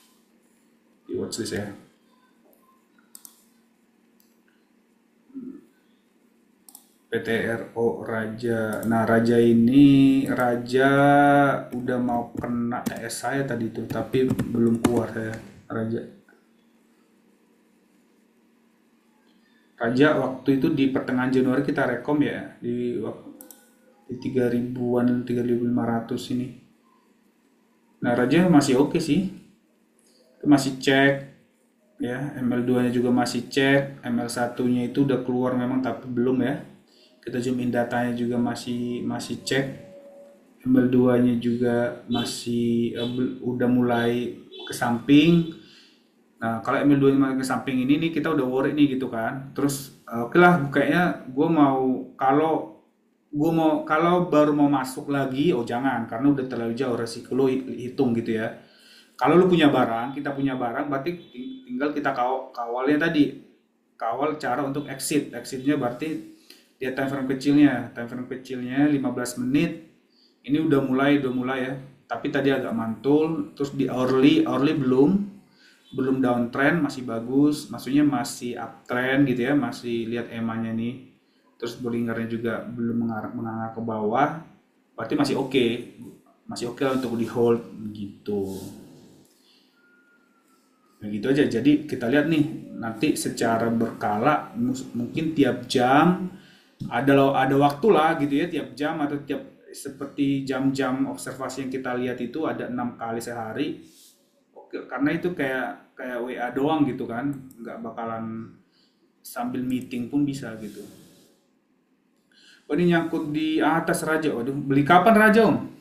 Di watchlist ya. PTRO Raja. Nah, Raja ini Raja udah mau kena TS saya tadi itu, tapi belum keluar saya. Raja. Raja waktu itu di pertengahan Januari kita rekom ya di 3000-an 3500 ini. Nah, Raja masih oke sih. Masih cek ya, ML2-nya juga masih cek, ML1-nya itu udah keluar memang tapi belum ya. Kita zoom in datanya juga masih masih cek. ML2-nya juga masih udah mulai ke samping. Nah, kalau ML2 ke samping ini nih kita udah worry nih gitu kan. Terus oke lah kayaknya gue mau kalau baru mau masuk lagi, oh jangan karena udah terlalu jauh resiko lo hitung gitu ya. Kalau lu punya barang, kita punya barang, berarti tinggal kita kawalnya tadi. Kawal cara untuk exit. Exitnya berarti dia time frame kecilnya. Time frame kecilnya 15 menit. Ini udah mulai ya. Tapi tadi agak mantul. Terus di hourly belum downtrend, masih bagus. Maksudnya masih uptrend gitu ya. Masih lihat EMA-nya nih. Terus Bollingernya juga belum menganga ke bawah. Berarti masih oke. Masih oke lah untuk di hold gitu. Nah, gitu aja. Jadi kita lihat nih nanti secara berkala mungkin tiap jam ada waktu lah gitu ya tiap jam atau tiap seperti jam-jam observasi yang kita lihat itu ada 6 kali sehari. Oke, karena itu kayak kayak WA doang gitu kan, nggak bakalan sambil meeting pun bisa gitu. Oh ini nyangkut di atas Raja. Waduh, beli kapan Raja Om?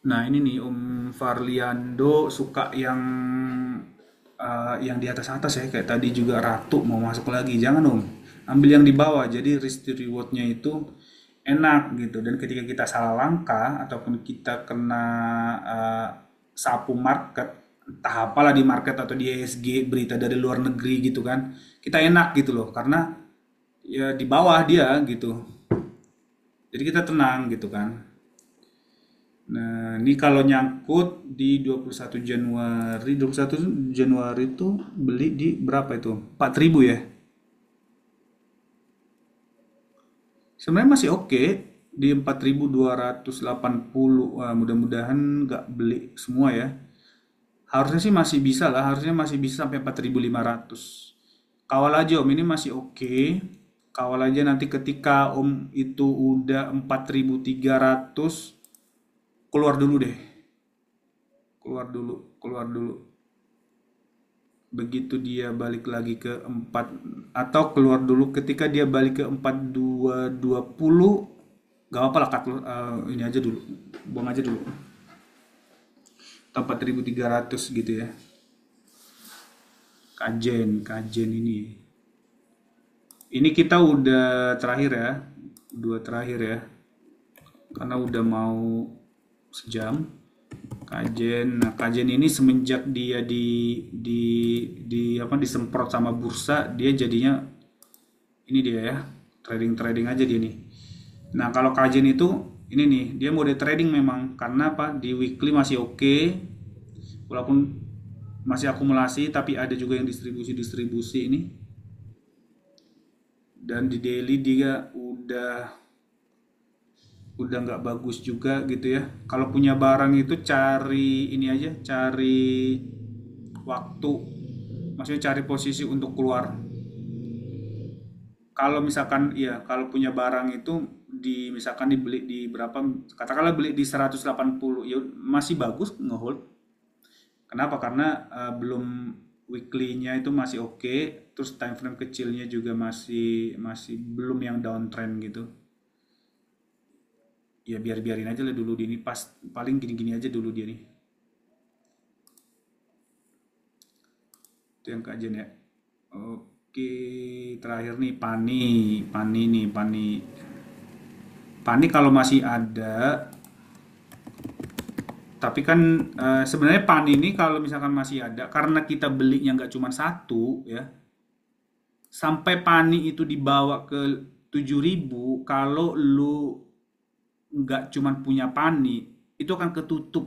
Nah ini nih Om Farliando suka yang di atas atas ya kayak tadi juga Ratu mau masuk lagi jangan Om, ambil yang di bawah jadi risk to rewardnya itu enak gitu dan ketika kita salah langkah ataupun kita kena sapu market entah apalah di market atau di ESG berita dari luar negeri gitu kan kita enak gitu loh karena ya di bawah dia gitu jadi kita tenang gitu kan. Nah, ini kalau nyangkut di 21 Januari, 21 Januari itu beli di berapa itu? 4.000 ya? Sebenarnya masih oke di 4.280. Wah, mudah-mudahan nggak beli semua ya. Harusnya sih masih bisa lah, harusnya masih bisa sampai 4.500. Kawal aja Om, ini masih oke. Kawal aja nanti ketika Om itu udah 4.300 keluar dulu deh. Keluar dulu. Begitu dia balik lagi ke 4 atau keluar dulu ketika dia balik ke 4220 gak apa-apa lah ini aja dulu. Buang aja dulu. 4.300 gitu ya. Kajen ini. Ini kita udah terakhir ya. Dua terakhir ya. Karena udah mau sejam. Kajen ini semenjak dia di apa disemprot sama bursa dia jadinya ini dia ya trading aja dia nih. Nah kalau kajen itu ini nih dia mode trading memang karena apa di weekly masih oke walaupun masih akumulasi tapi ada juga yang distribusi ini dan di daily dia udah nggak bagus juga gitu ya. Kalau punya barang itu cari ini aja, cari waktu, maksudnya cari posisi untuk keluar. Kalau misalkan ya, kalau punya barang itu misalkan dibeli di berapa, katakanlah beli di 180, ya masih bagus ngehold. Kenapa? Karena belum weekly-nya itu masih oke, terus time frame kecilnya juga masih masih belum yang downtrend gitu. Ya biarin aja lah dulu dia ini pas paling gini-gini aja dulu dia nih itu yang kajian ya. Oke terakhir nih Pani kalau masih ada tapi kan sebenarnya Pani ini kalau misalkan masih ada karena kita belinya nggak cuma satu ya sampai Pani itu dibawa ke 7.000 kalau lu nggak cuma punya Pani itu akan ketutup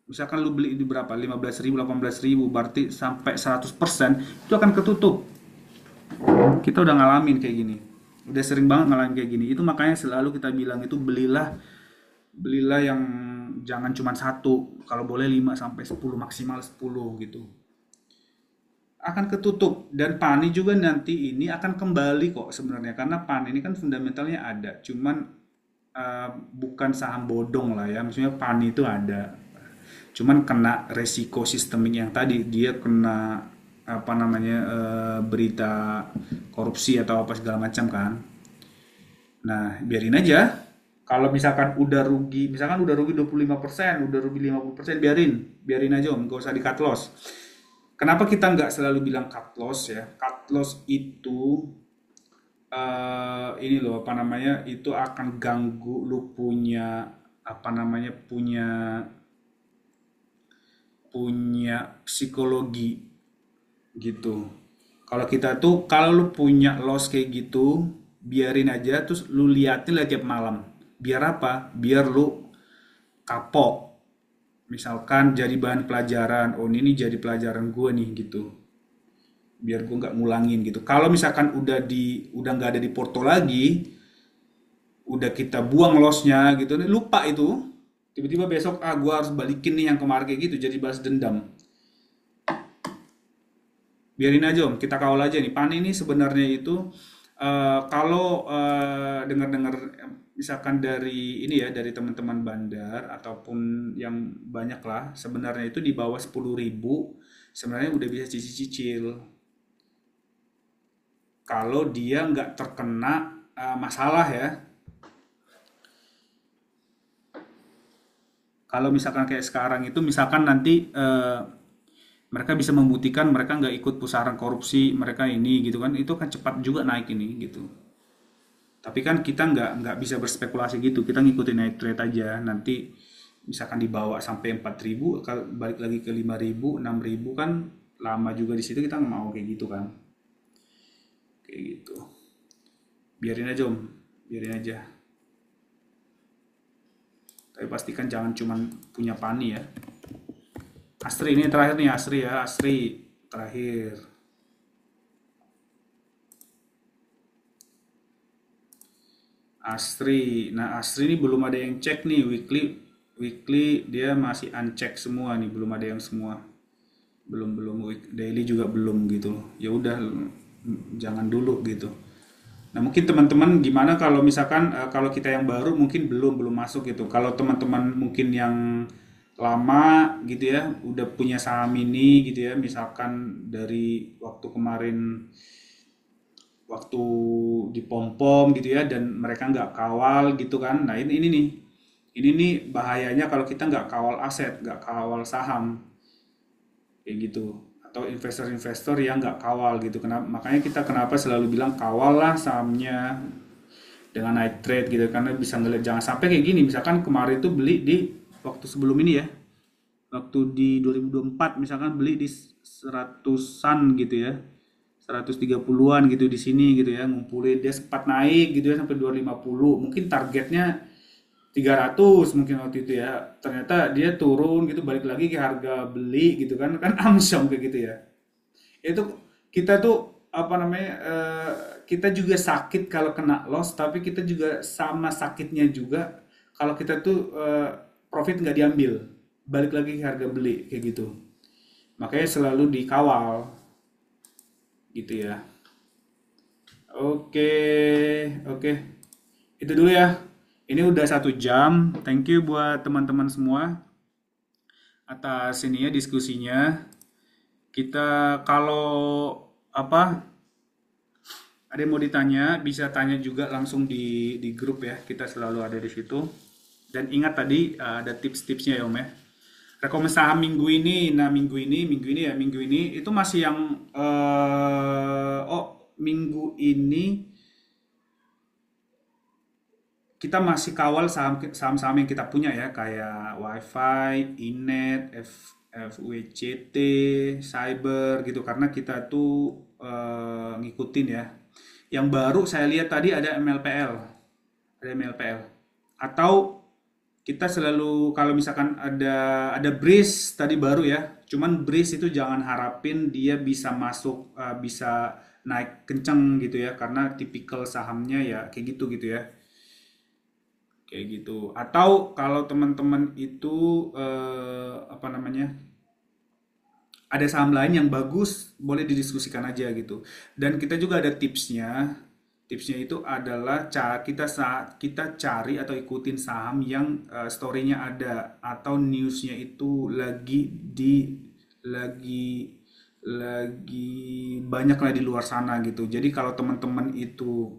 Misalkan lu beli di berapa? 15.000, 18.000, berarti sampai 100% itu akan ketutup. Kita udah ngalamin kayak gini. Udah sering banget ngalamin kayak gini. Itu makanya selalu kita bilang itu belilah yang jangan cuma satu, kalau boleh 5 sampai 10, maksimal 10 gitu. Akan ketutup dan PANI juga nanti ini akan kembali kok sebenarnya, karena PANI ini kan fundamentalnya ada, cuman bukan saham bodong lah ya, maksudnya PANI itu ada, cuman kena resiko sistemik yang tadi, dia kena apa namanya, berita korupsi atau apa segala macam kan. Nah, biarin aja. Kalau misalkan udah rugi 25%, udah rugi 50%, biarin aja om, nggak usah di cut loss. Kenapa kita nggak selalu bilang cut loss ya? Cut loss itu ini loh apa namanya, itu akan ganggu lu punya apa namanya, punya punya psikologi gitu. Kalau kita tuh, kalau lu punya loss kayak gitu, biarin aja, terus lu liatin lah tiap malam. Biar apa? Biar lu kapok. Misalkan jadi bahan pelajaran, oh ini jadi pelajaran gue nih gitu. Biar gue nggak ngulangin gitu. Kalau misalkan udah nggak ada di Porto lagi, udah kita buang lossnya gitu, lupa itu. Tiba-tiba besok, gue harus balikin nih yang kemarin kayak gitu, jadi balas dendam. Biarin aja om, kita kawal aja nih. PANI ini sebenarnya itu kalau dengar-dengar misalkan dari ini ya, dari teman-teman bandar ataupun yang banyak lah, sebenarnya itu di bawah 10.000 sebenarnya udah bisa cicil-cicil kalau dia nggak terkena masalah ya. Kalau misalkan kayak sekarang itu, misalkan nanti mereka bisa membuktikan mereka nggak ikut pusaran korupsi, mereka ini gitu kan, itu kan cepat juga naik ini gitu. Tapi kan kita nggak bisa berspekulasi gitu, kita ngikutin night trade aja. Nanti misalkan dibawa sampai 4.000, balik lagi ke 5.000, 6.000 kan lama juga di situ, kita nggak mau kayak gitu kan, kayak gitu. Biarin aja om, biarin aja. Tapi pastikan jangan cuman punya PANI ya. Asri ini terakhir nih, Asri ya, Asri terakhir. Asri. Nah, Asri ini belum ada yang cek nih weekly. Weekly dia masih uncheck semua nih, belum ada yang semua. Belum daily juga belum gitu loh. Ya udah, jangan dulu gitu. Nah, mungkin teman-teman gimana kalau misalkan kalau kita yang baru mungkin belum masuk gitu. Kalau teman-teman mungkin yang lama gitu ya, udah punya saham ini gitu ya, misalkan dari waktu kemarin, waktu di pom-pom gitu ya, dan mereka nggak kawal gitu kan. Nah, ini nih bahayanya kalau kita nggak kawal aset, nggak kawal saham kayak gitu, atau investor-investor yang nggak kawal gitu. Makanya kita kenapa selalu bilang kawal lah sahamnya dengan night trade gitu, karena bisa ngeliat, jangan sampai kayak gini. Misalkan kemarin tuh beli di waktu sebelum ini ya, waktu di 2024 misalkan beli di seratusan gitu ya, 130-an gitu di sini gitu ya, ngumpulin dia sempat naik gitu ya sampai 250, mungkin targetnya 300 mungkin waktu itu ya, ternyata dia turun gitu, balik lagi ke harga beli gitu kan, kan amsyong kayak gitu ya. Itu kita tuh apa namanya, kita juga sakit kalau kena loss, tapi kita juga sama sakitnya juga kalau kita tuh profit nggak diambil, balik lagi ke harga beli kayak gitu. Makanya selalu dikawal gitu ya. Oke, oke. Itu dulu ya. Ini udah 1 jam. Thank you buat teman-teman semua atas ini ya diskusinya. Kita kalau apa, ada yang mau ditanya, bisa tanya juga langsung di grup ya. Kita selalu ada di situ. Dan ingat tadi ada tips-tipsnya ya Om ya. Rekomendasi saham minggu ini itu masih yang minggu ini kita masih kawal saham-saham yang kita punya ya, kayak WiFi, Inet, FWCT, Cyber gitu, karena kita tuh ngikutin ya. Yang baru saya lihat tadi ada MLPL, atau kita selalu kalau misalkan ada breeze tadi baru ya, cuman breeze itu jangan harapin dia bisa masuk bisa naik kenceng gitu ya, karena tipikal sahamnya ya kayak gitu gitu ya, kayak gitu. Atau kalau teman-teman itu apa namanya, ada saham lain yang bagus, boleh didiskusikan aja gitu. Dan kita juga ada tipsnya. Tipsnya itu adalah kita saat kita cari atau ikutin saham yang story-nya ada atau newsnya itu lagi lagi banyak lah di luar sana gitu. Jadi kalau teman-teman itu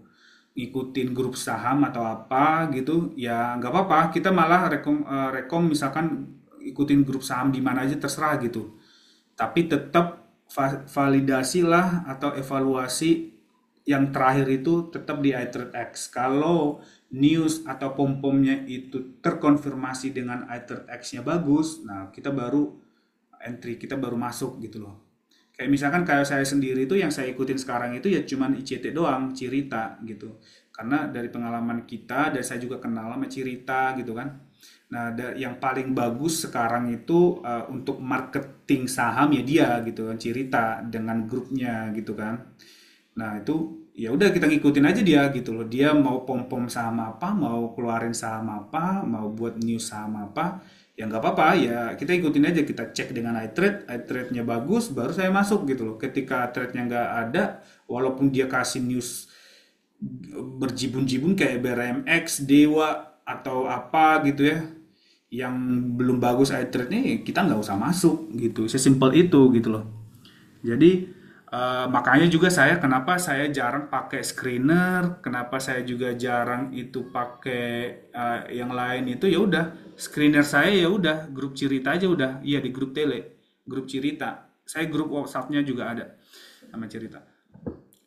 ngikutin grup saham atau apa gitu, ya nggak apa-apa. Kita malah rekom misalkan ikutin grup saham di mana aja terserah gitu, tapi tetap validasi lah atau evaluasi yang terakhir itu tetap di iTradeX. Kalau news atau pom-pomnya itu terkonfirmasi dengan iTradeX-nya bagus, nah kita baru entry, kita baru masuk gitu loh. Kayak misalkan kayak saya sendiri itu yang saya ikutin sekarang itu ya cuman ICT doang, Cirita gitu. Karena dari pengalaman kita dan saya juga kenal sama Cirita gitu kan. Nah, yang paling bagus sekarang itu untuk marketing saham ya dia gitu kan, Cirita dengan grupnya gitu kan. Nah, itu ya udah kita ngikutin aja dia gitu loh. Dia mau pom-pom saham apa, mau keluarin saham apa, mau buat news saham apa, ya nggak apa-apa ya kita ikutin aja, kita cek dengan iTrade, iTrade-nya bagus, baru saya masuk gitu loh. Ketika trade-nya nggak ada, walaupun dia kasih news berjibun-jibun kayak BRMX, Dewa atau apa gitu ya, yang belum bagus iTrade-nya, kita nggak usah masuk gitu. Sesimpel itu gitu loh. Jadi makanya juga kenapa saya jarang pakai screener, kenapa saya juga jarang itu pakai yang lain itu, ya udah screener saya ya udah grup Cirita aja udah, iya di grup Tele, grup Cirita. Saya grup WhatsApp-nya juga ada sama Cirita.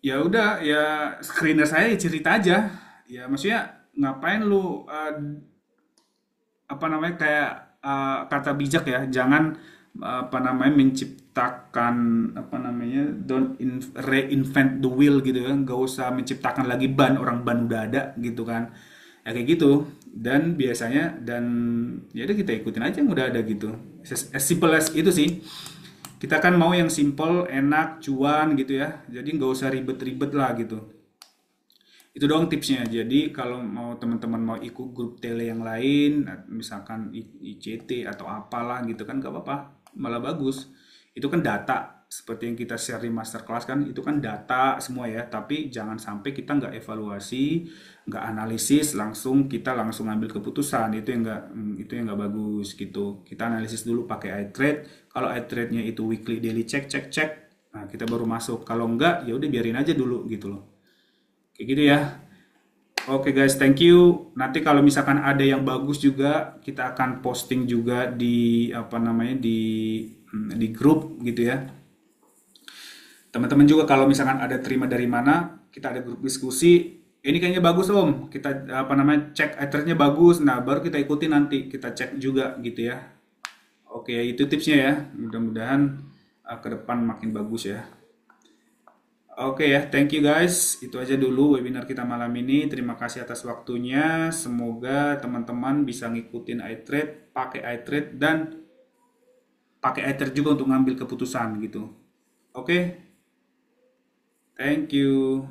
Ya udah ya screener saya ya Cirita aja. Ya maksudnya ngapain lu apa namanya kayak kata bijak ya, jangan apa namanya menciptakan apa namanya reinvent the wheel gitu kan, gak usah menciptakan lagi ban, orang ban udah ada gitu kan, ya kayak gitu. Dan biasanya dan ya udah kita ikutin aja yang udah ada gitu, as simple as itu sih. Kita kan mau yang simple, enak, cuan gitu ya, jadi nggak usah ribet-ribet lah gitu. Itu doang tipsnya. Jadi kalau mau teman-teman mau ikut grup tele yang lain, misalkan ICT atau apalah gitu kan gak apa-apa, malah bagus. Itu kan data, seperti yang kita share di masterclass kan, itu kan data semua ya. Tapi jangan sampai kita nggak evaluasi, nggak analisis, kita langsung ambil keputusan. Itu yang nggak bagus gitu. Kita analisis dulu pakai iTrade. Kalau iTrade-nya itu weekly, daily cek, cek, cek. Nah, kita baru masuk. Kalau enggak, ya udah biarin aja dulu gitu loh. Kayak gitu ya. Oke guys, thank you. Nanti kalau misalkan ada yang bagus juga, kita akan posting juga di apa namanya di grup gitu ya. Teman-teman juga kalau misalkan ada terima dari mana, kita ada grup diskusi. Ini kayaknya bagus Om. Kita apa namanya cek nya bagus. Nah, baru kita ikuti nanti, kita cek juga gitu ya. Oke, itu tipsnya ya. Mudah-mudahan ke depan makin bagus ya. Oke ya, thank you guys. Itu aja dulu webinar kita malam ini. Terima kasih atas waktunya. Semoga teman-teman bisa ngikutin iTrade, pakai iTrade dan pakai iTrade juga untuk ngambil keputusan gitu. Oke, thank you.